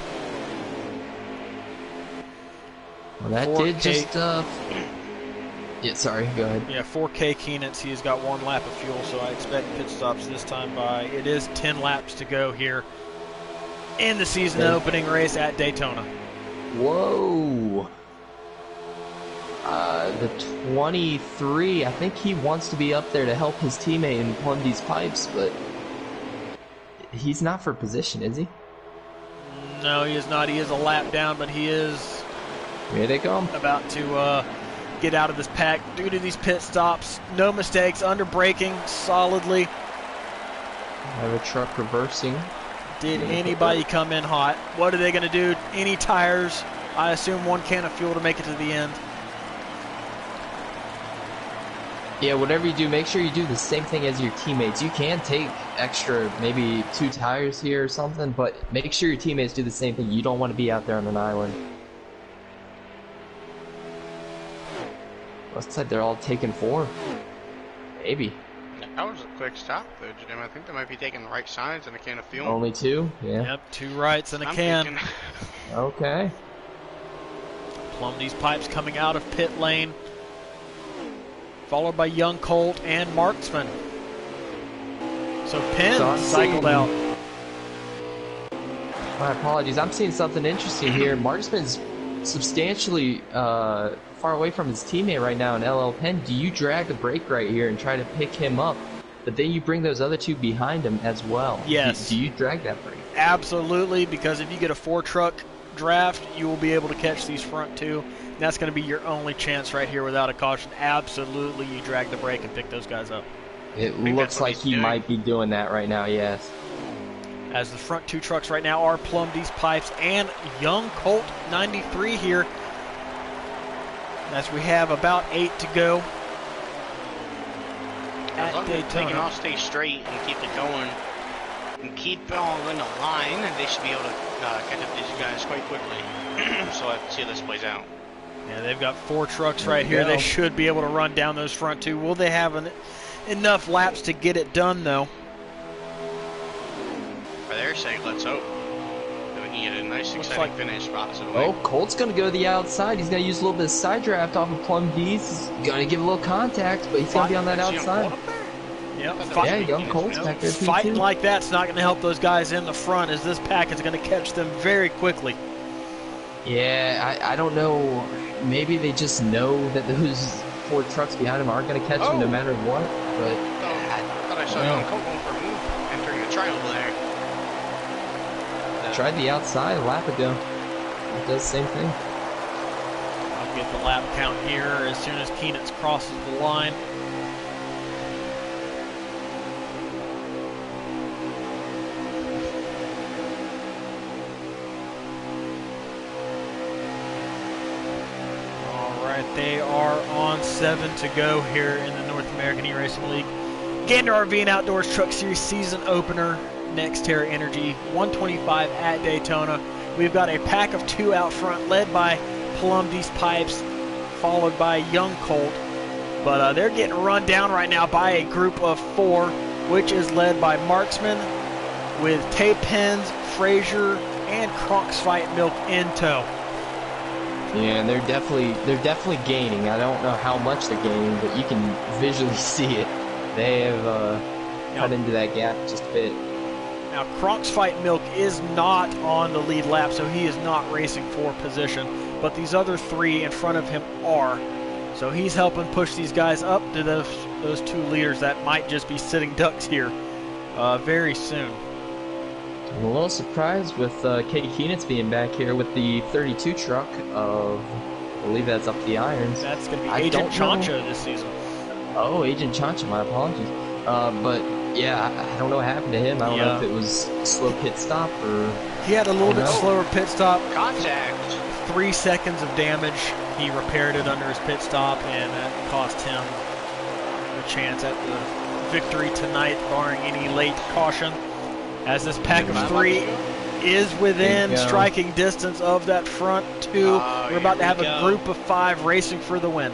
Well, that 4K. did just, yeah, sorry, go ahead. Yeah, 4K Keenance. He has got 1 lap of fuel, so I expect pit stops this time by. It is 10 laps to go here in the season opening race at Daytona. Whoa. The 23, I think he wants to be up there to help his teammate and plumb these pipes, but he's not for position, is he? No, he is not. He is a lap down, but he is Here they come. about to get out of this pack due to these pit stops. No mistakes, under braking solidly. Have a truck reversing. Did anybody come in hot? What are they going to do? Any tires? I assume 1 can of fuel to make it to the end. Yeah, whatever you do, make sure you do the same thing as your teammates. You can take extra, maybe 2 tires here or something, but make sure your teammates do the same thing. You don't want to be out there on an island. Looks like they're all taking 4. Maybe. That was a quick stop, though, Jim. I think they might be taking the right signs and a can of fuel. Only 2? Yeah. Yep, 2 rights and a I'm can. thinking- Okay. Plumb these pipes coming out of pit lane. Followed by Young Colt and Marksman. So Penn So I'm cycled seeing- out. My apologies. I'm seeing something interesting here. Marksman's substantially far away from his teammate right now in LL Penn. Do you drag the brake right here and try to pick him up? But then you bring those other 2 behind him as well. Yes. Do you drag that brake? Absolutely, because if you get a 4-truck draft, you will be able to catch these front 2. That's going to be your only chance right here without a caution. Absolutely, you drag the brake and pick those guys up. It think looks that's what like he's he doing. might be doing that right now, yes. As the front 2 trucks right now are plumb these pipes, and Young Colt 93 here. As we have about 8 to go As at long as they can Daytona. all stay straight and keep it going and keep it all in the line, they should be able to catch up these guys quite quickly. So let's see how this plays out. Yeah, they've got 4 trucks There right we here. go. They should be able to run down those front 2. Will they have enough laps to get it done, though? For their sake, let's hope that we can get a nice, Looks exciting like- finish, possibly. Oh, Colt's going to go to the outside. He's going to use a little bit of side draft off of Plum D's. He's going to give a little contact, but he's going to be on that Is he outside. Colt up there? Yep. Yeah, Young Colt's back there too. Fighting like that's not going to help those guys in the front, as this pack is going to catch them very quickly. Yeah, I don't know. Maybe they just know that those 4 trucks behind him aren't going to catch him no matter what. But I thought I saw Young Colt going for a move entering the triangle there. tried the outside a lap ago. It does the same thing. I'll get the lap count here as soon as Keenance crosses the line. All right, they are on 7 to go here in the North American eRacing League. Gander RV and Outdoors Truck Series season opener, NextEra Energy 125 at Daytona. We've got a pack of 2 out front, led by Palumdes Pipes, followed by Young Colt. But they're getting run down right now by a group of 4, which is led by Marksman with Tay Pens, Frazier, and Kronk's Fight Milk in tow. Yeah, and they're definitely gaining. I don't know how much they're gaining, but you can visually see it. They have cut into that gap just a bit. Now, Kronk's Fight Milk is not on the lead lap, so he is not racing for position. But these other three in front of him are. So he's helping push these guys up to those two leaders that might just be sitting ducks here very soon. I'm a little surprised with Katie Keenitz being back here with the 32 truck of, I believe that's up the irons. That's going to be Agent Chancho this season. Oh, Agent Chancho, my apologies. But yeah, I don't know what happened to him. I don't know if it was a slow pit stop or... He had a little bit slower pit stop. Contact. 3 seconds of damage. He repaired it under his pit stop, and that cost him a chance at the victory tonight, barring any late caution. As this pack of 3 is within striking distance of that front 2. We're about to have a group of 5 racing for the win.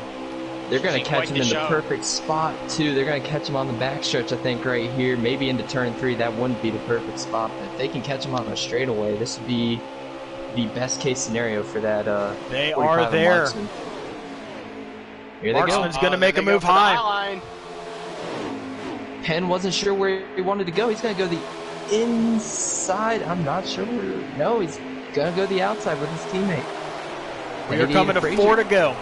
They're going to catch him in the perfect spot, too. They're going to catch him on the backstretch, I think, right here. Maybe into turn 3. That wouldn't be the perfect spot. But if they can catch him on the straightaway, this would be the best-case scenario for that. They are there. Marksman. Here they go. Marksman's going to make a move high. Penn wasn't sure where he wanted to go. He's going to go the inside. I'm not sure. No, he's going to go the outside with his teammate. We're coming to 4 to go.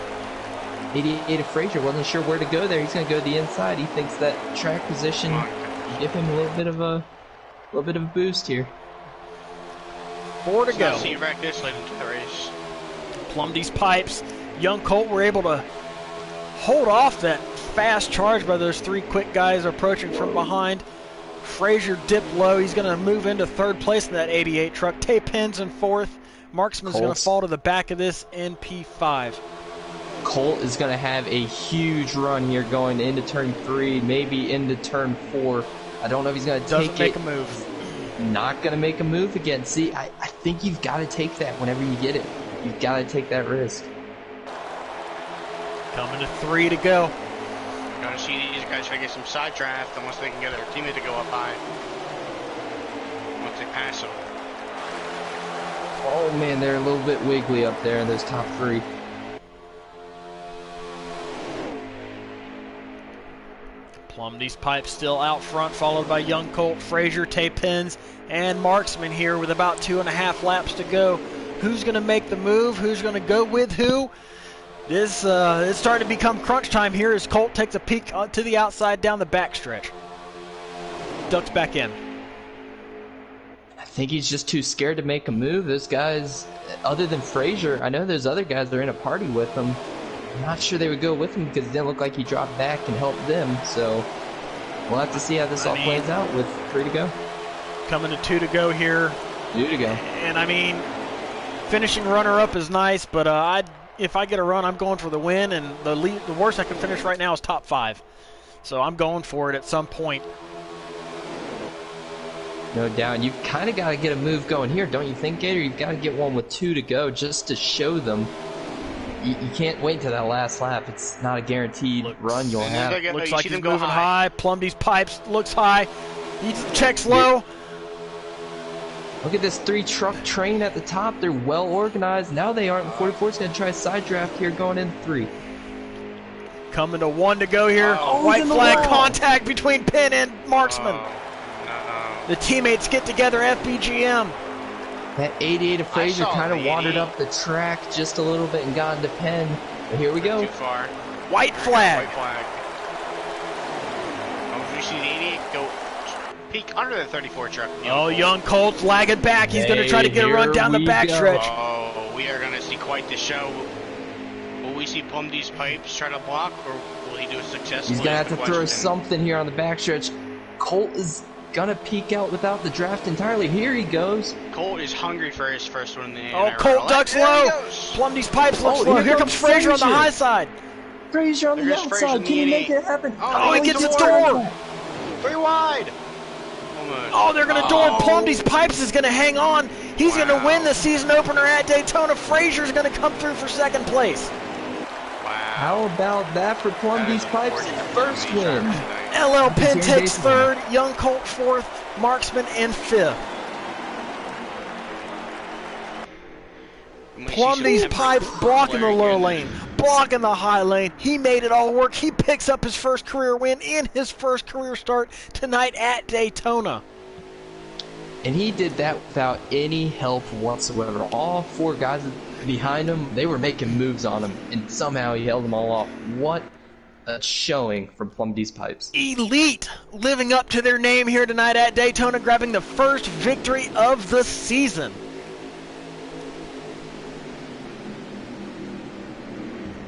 88 of Frazier wasn't sure where to go there. He's going to go the inside. He thinks that track position give him a little bit of a boost here. 4 to go. See wreck this late into the race. Plumb these pipes. Young Colt were able to hold off that fast charge by those 3 quick guys approaching from behind. Frazier dipped low. He's going to move into 3rd place in that 88 truck. Tay Penn's in 4th. Marksman's going to fall to the back of this in P5. Colt is going to have a huge run here going into turn 3, maybe into turn 4. I don't know if he's going to take it. Doesn't make a move. Not going to make a move again. See, I think you've got to take that whenever you get it. You've got to take that risk. Coming to 3 to go. Gotta see these guys try to get some side draft unless they can get their teammate to go up high. Once they pass them. Oh man, they're a little bit wiggly up there in those top 3. Plumb these pipes still out front, followed by Young Colt, Frazier, Tay Penn's, and Marksman here with about 2.5 laps to go. Who's going to make the move? Who's going to go with who? This it's starting to become crunch time here as Colt takes a peek to the outside down the backstretch. Ducks back in. I think he's just too scared to make a move. Those guys, other than Frazier, I know there's other guys that are in a party with him. I'm not sure they would go with him because it didn't look like he dropped back and helped them. So we'll have to see how this all plays out with 3 to go. Coming to 2 to go here. 2 to go. And I mean, finishing runner-up is nice, but if I get a run, I'm going for the win. And the worst I can finish right now is top 5. So I'm going for it at some point. No doubt. And you've kind of got to get a move going here, don't you think, Gator? You've got to get one with 2 to go just to show them. You can't wait until that last lap. It's not a guaranteed run you'll have. Looks like he's moving high. Plumb these pipes. Looks high. He checks low. Look at this 3 truck train at the top. They're well organized. Now they aren't. 44's going to try a side draft here going in 3. Coming to 1 to go here. White flag contact between Penn and Marksman. The teammates get together, FBGM. That 88 of Frazier kind of wandered up the track just a little bit and got into Penn. But here we go. Too far. White flag. White flag. Oh, you see the 88 go peek under the 34 truck. Young Colt's lagging back. He's going to try to get a run down the backstretch. Oh, we are going to see quite the show. Will we see Plumb these pipes try to block, or will he do it successfully? He's going to have to throw something here on the backstretch. Colt is going to peek out without the draft entirely. Here he goes. Colt is hungry for his first one in the NARL. Colt ducks low. Plumb these pipes looks low. Here comes Frazier on the high side. Frazier on the outside. Can he make it happen? Oh, he gets a door. 3 wide. Oh, they're going to door. Plumb these pipes is going to hang on. He's going to win the season opener at Daytona. Frazier's going to come through for 2nd place. Wow. How about that for Plumb these pipes? First win. LL Penn takes 3rd. Young Colt 4th. Marksman in 5th. Plumb these pipes, blocking the low lane. blocking the high lane. He made it all work. He picks up his first career win in his first career start tonight at Daytona. And he did that without any help whatsoever. All 4 guys behind him, they were making moves on him, and somehow he held them all off. What a showing from Plum D's Pipes. Elite, living up to their name here tonight at Daytona, grabbing the first victory of the season.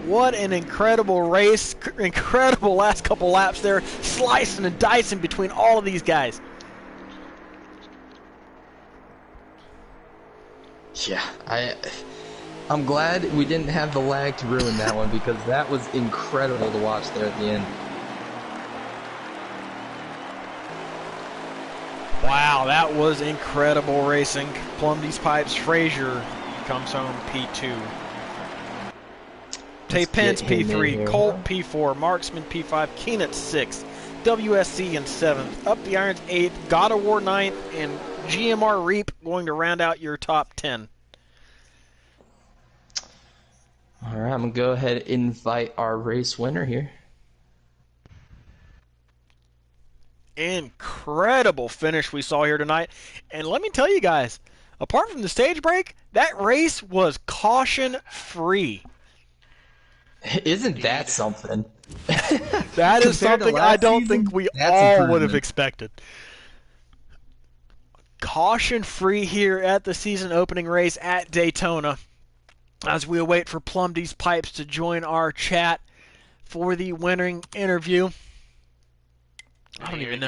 What an incredible race, incredible last couple laps there, slicing and dicing between all of these guys. Yeah, I'm glad we didn't have the lag to ruin that one, because that was incredible to watch there at the end. Wow, that was incredible racing. Plum D's Pipes, Frazier comes home P2. Tay Pence P3, Colt P4, Marksman P5, Keenan 6, WSC in 7th, Up the Irons 8th, God of War 9th, and GMR Reap going to round out your top 10. All right, I'm going to go ahead and invite our race winner here. Incredible finish we saw here tonight. And let me tell you guys, apart from the stage break, that race was caution-free. Isn't that something? That is something I don't think we all would have expected. Caution-free here at the season opening race at Daytona as we await for Plum D's Pipes to join our chat for the winning interview. I don't even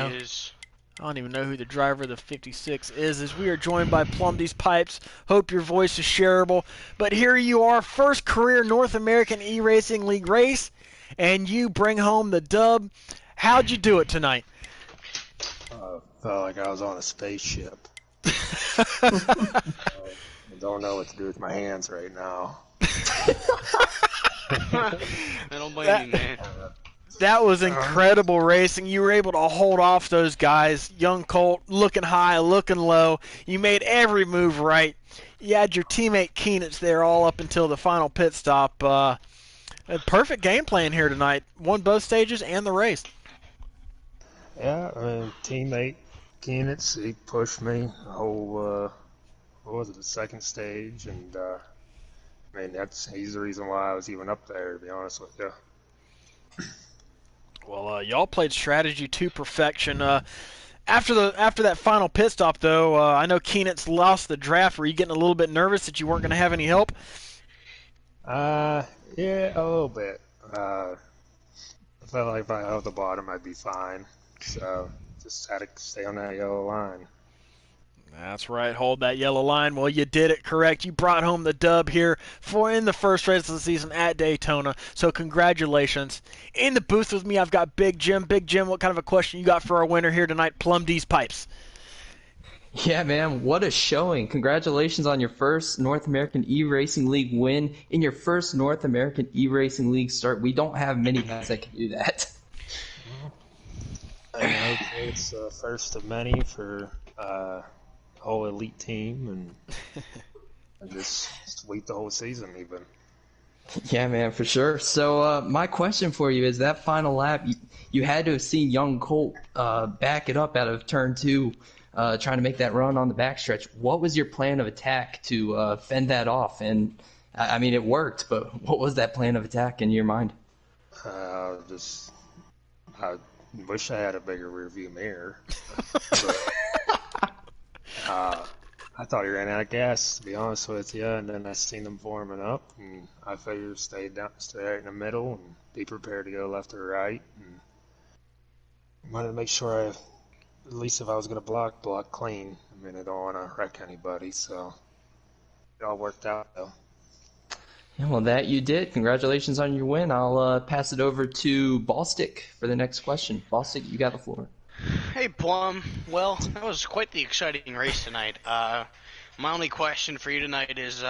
know who the driver of the 56 is, as we are joined by Plum D's Pipes. Hope your voice is shareable. But here you are, first career North American eRacing League race, and you bring home the dub. How'd you do it tonight? Felt like I was on a spaceship. I don't know what to do with my hands right now. I don't blame you, man. That was incredible racing. You were able to hold off those guys. Young Colt looking high, looking low. You made every move right. You had your teammate Keenitz there all up until the final pit stop. A perfect game plan here tonight. Won both stages and the race. Yeah, I mean, teammate Keenitz, he pushed me the whole, the second stage, and I mean, he's the reason why I was even up there, to be honest with you. Well, y'all played strategy to perfection. After that final pit stop, though, I know Keenitz lost the draft. Were you getting a little bit nervous that you weren't going to have any help? Yeah, a little bit. I felt like if I held the bottom, I'd be fine. So just had to stay on that yellow line. That's right. Hold that yellow line. Well, you did it correct. You brought home the dub here in the first race of the season at Daytona. So congratulations. In the booth with me, I've got Big Jim. Big Jim, what kind of a question you got for our winner here tonight, Plum D's Pipes? Yeah, man, what a showing. Congratulations on your first North American eRacing League win in your first North American eRacing League start. We don't have many guys that can do that. I know it's the first of many for whole elite team, and just wait the whole season even. Yeah, man, for sure. So my question for you is, that final lap, you had to have seen young Colt back it up out of turn 2, trying to make that run on the backstretch. What was your plan of attack to fend that off? And I mean, it worked, but what was that plan of attack in your mind? I wish I had a bigger rearview mirror. I thought he ran out of gas, to be honest with you, and then I seen them forming up, and I figured stay right in the middle and be prepared to go left or right. And wanted to make sure at least if I was going to block clean. I mean, I don't want to wreck anybody, so it all worked out, though. Yeah, well, that you did. Congratulations on your win. I'll pass it over to Ballstick for the next question. Ballstick, you got the floor. Hey, Plum. Well, that was quite the exciting race tonight. My only question for you tonight is,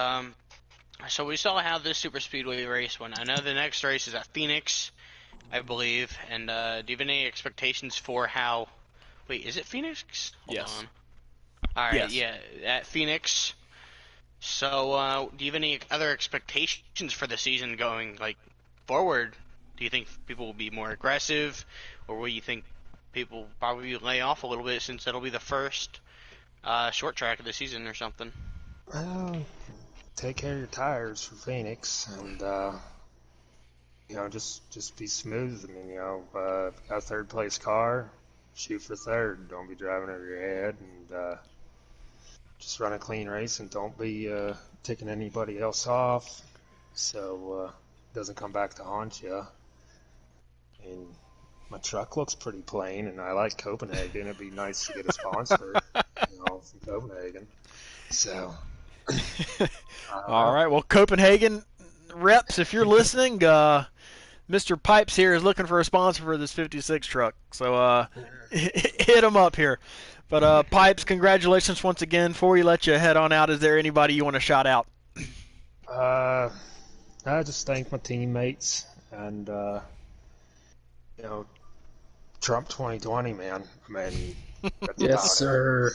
so we saw how this super speedway race went. I know the next race is at Phoenix, I believe. And do you have any expectations for how? Wait, is it Phoenix? Hold yes. on. All right, yes. yeah, at Phoenix. So, do you have any other expectations for the season going forward? Do you think people will be more aggressive, or will you think people probably lay off a little bit since it'll be the first short track of the season or something? Well, take care of your tires for Phoenix, and just be smooth. I mean, if you got a third place car, shoot for third. Don't be driving over your head, and just run a clean race, and don't be ticking anybody else off, so it doesn't come back to haunt you. And my truck looks pretty plain, and I like Copenhagen. It'd be nice to get a sponsor, from Copenhagen. So, All right. Well, Copenhagen reps, if you're listening, Mr. Pipes here is looking for a sponsor for this 56 truck. So hit him up here. But Pipes, congratulations once again. Before we let you head on out, is there anybody you want to shout out? I just thank my teammates and Trump 2020, man. I mean, Yes, sir.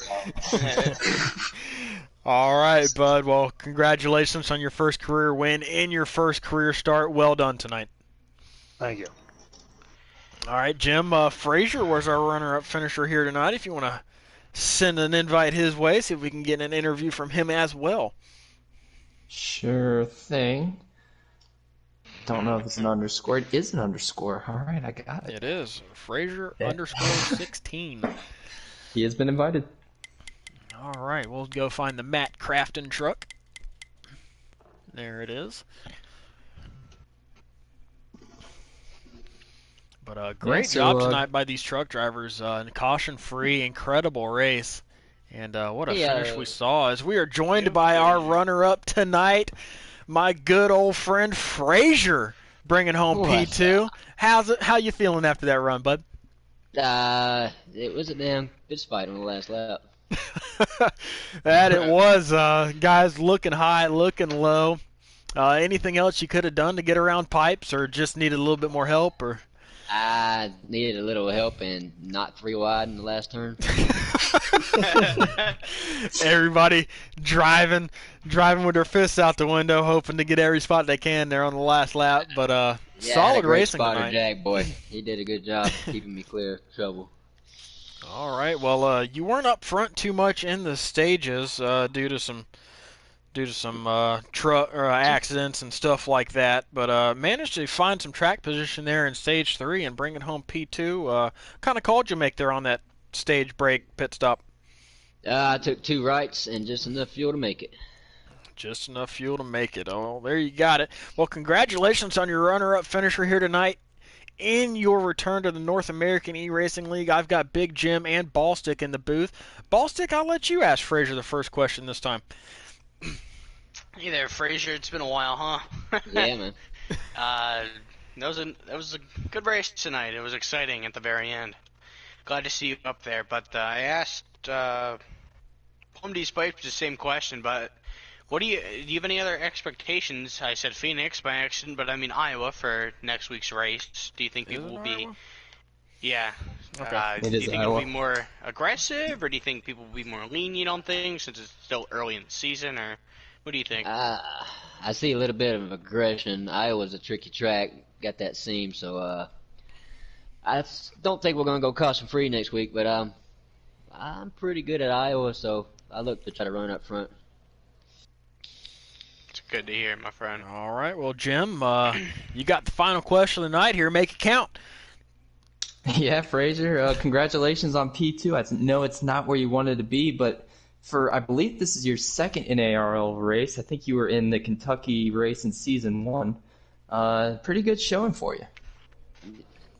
All right, bud. Well, congratulations on your first career win and your first career start. Well done tonight. Thank you. All right, Jim. Frazier was our runner-up finisher here tonight. If you want to send an invite his way, see if we can get an interview from him as well. Sure thing. Don't know if it's an underscore. It is an underscore. All right, I got it. It is. Frazier underscore 16. He has been invited. All right, we'll go find the Matt Crafton truck. There it is. But great job tonight by these truck drivers. Caution-free, incredible race. And what a finish we saw as we are joined by our runner-up tonight, my good old friend Frazier, bringing home P2. How you feeling after that run, bud? It was a damn fist fight on the last lap. That it was, guys, looking high, looking low. Anything else you could have done to get around Pipes, or just needed a little bit more help, or? I needed a little help and not 3 wide in the last turn. Everybody driving with their fists out the window, hoping to get every spot they can there on the last lap. But solid racing tonight. Jack boy, he did a good job keeping me clear of trouble. All right, well, you weren't up front too much in the stages due to some truck accidents and stuff like that, but managed to find some track position there in stage 3 and bring it home P2. Kind of called you make there on that stage break pit stop. I took 2 rights and just enough fuel to make it. Just enough fuel to make it. Oh, there you got it. Well, congratulations on your runner-up finisher here tonight. In your return to the North American eRacing League, I've got Big Jim and Ballstick in the booth. Ballstick, I'll let you ask Frazier the first question this time. Hey there, Frazier. It's been a while, huh? Yeah, man. That was a good race tonight. It was exciting at the very end. Glad to see you up there. But I asked Palm D Spikes the same question, but do you have any other expectations? I said Phoenix by accident, but I mean Iowa for next week's race. Do you think people will be? Iowa? Yeah. Okay. Do you think it'll be more aggressive, or do you think people will be more lenient on things since it's still early in the season, or what do you think? I see a little bit of aggression. Iowa's a tricky track, got that seam, so I don't think we're going to go caution-free next week, but I'm pretty good at Iowa, so I look to try to run up front. It's good to hear, my friend. All right, well, Jim, you got the final question of the night here. Make it count. Yeah, Frazier, congratulations on P2. I know it's not where you wanted to be, but I believe this is your second NARL race. I think you were in the Kentucky race in season 1. Pretty good showing for you.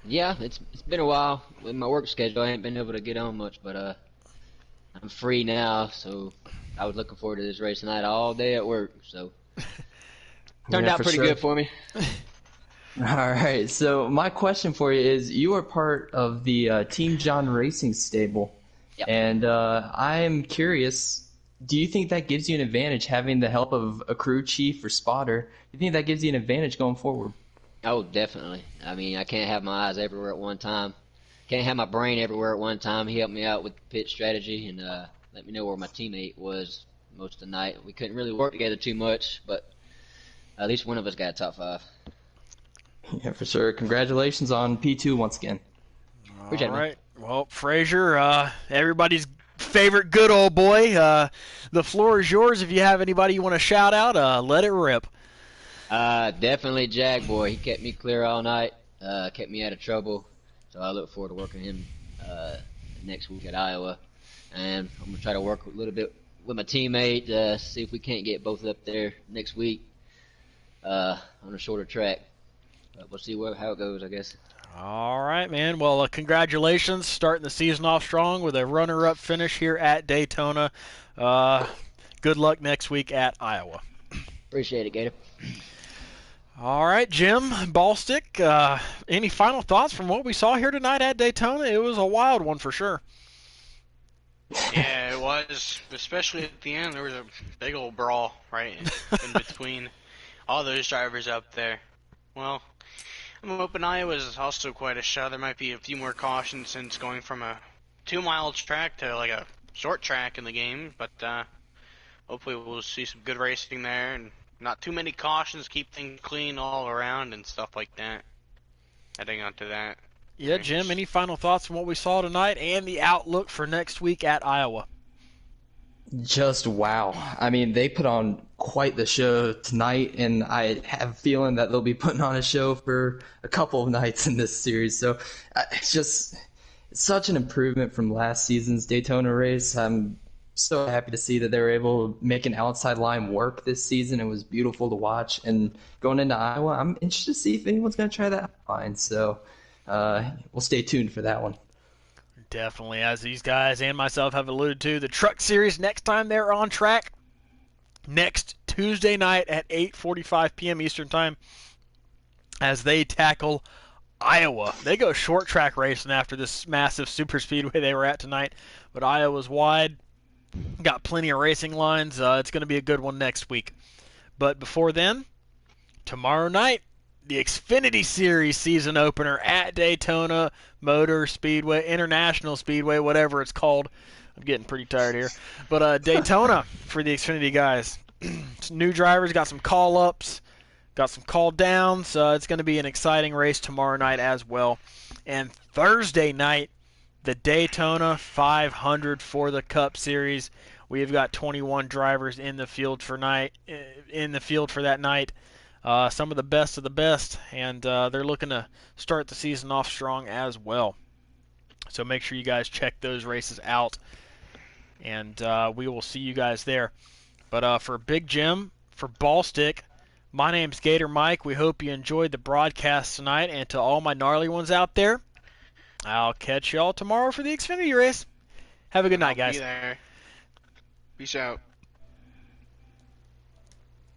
Yeah, it's been a while. With my work schedule, I ain't been able to get on much, but I'm free now, so I was looking forward to this race tonight all day at work, so turned out pretty good for me. All right, so my question for you is, you are part of the Team John Racing stable, Yep. and I'm curious, do you think that gives you an advantage having the help of a crew chief or spotter? Do you think that gives you an advantage going forward? Oh, definitely. I mean, I can't have my eyes everywhere at one time. Can't have my brain everywhere at one time. He helped me out with pit strategy and let me know where my teammate was most of the night. We couldn't really work together too much, but at least one of us got a top 5. Yeah, for sure. Congratulations on P2 once again. Appreciate All it, man. right. Well, Frazier, everybody's favorite good old boy. The floor is yours. If you have anybody you want to shout out, let it rip. Definitely Jag Boy. He kept me clear all night, kept me out of trouble. So I look forward to working him next week at Iowa. And I'm going to try to work a little bit with my teammate, see if we can't get both up there next week on a shorter track. But we'll see how it goes, I guess. All right, man. Well, congratulations, starting the season off strong with a runner-up finish here at Daytona. Good luck next week at Iowa. Appreciate it, Gator. All right, Jim Ballstick, any final thoughts from what we saw here tonight at Daytona? It was a wild one for sure. Yeah, it was. Especially at the end, there was a big old brawl right in between all those drivers up there. Well, I'm hoping Iowa's also quite a show. There might be a few more cautions since going from a 2-mile track to like a short track in the game, but hopefully we'll see some good racing there and not too many cautions, keep things clean all around and stuff like that. Heading on to that. Yeah, Jim, any final thoughts from what we saw tonight and the outlook for next week at Iowa? Just wow. I mean, they put on quite the show tonight, and I have a feeling that they'll be putting on a show for a couple of nights in this series. So it's such an improvement from last season's Daytona race. I'm so happy to see that they were able to make an outside line work this season. It was beautiful to watch. And going into Iowa, I'm interested to see if anyone's going to try that line. So we'll stay tuned for that one. Definitely, as these guys and myself have alluded to, the Truck Series next time they're on track, next Tuesday night at 8:45 p.m. Eastern Time, as they tackle Iowa. They go short track racing after this massive super speedway they were at tonight, but Iowa's wide, got plenty of racing lines. It's going to be a good one next week. But before then, tomorrow night, the Xfinity Series season opener at Daytona Motor Speedway, International Speedway, whatever it's called. I'm getting pretty tired here. But Daytona for the Xfinity guys. New drivers, got some call-ups, got some call-downs. It's going to be an exciting race tomorrow night as well. And Thursday night, the Daytona 500 for the Cup Series. We've got 21 drivers in the field for that night. Some of the best, and they're looking to start the season off strong as well. So make sure you guys check those races out, and we will see you guys there. But for Big Jim, for Ballstick, my name's Gator Mike. We hope you enjoyed the broadcast tonight, and to all my gnarly ones out there, I'll catch y'all tomorrow for the Xfinity race. Have a good night, guys. Be there. Peace out.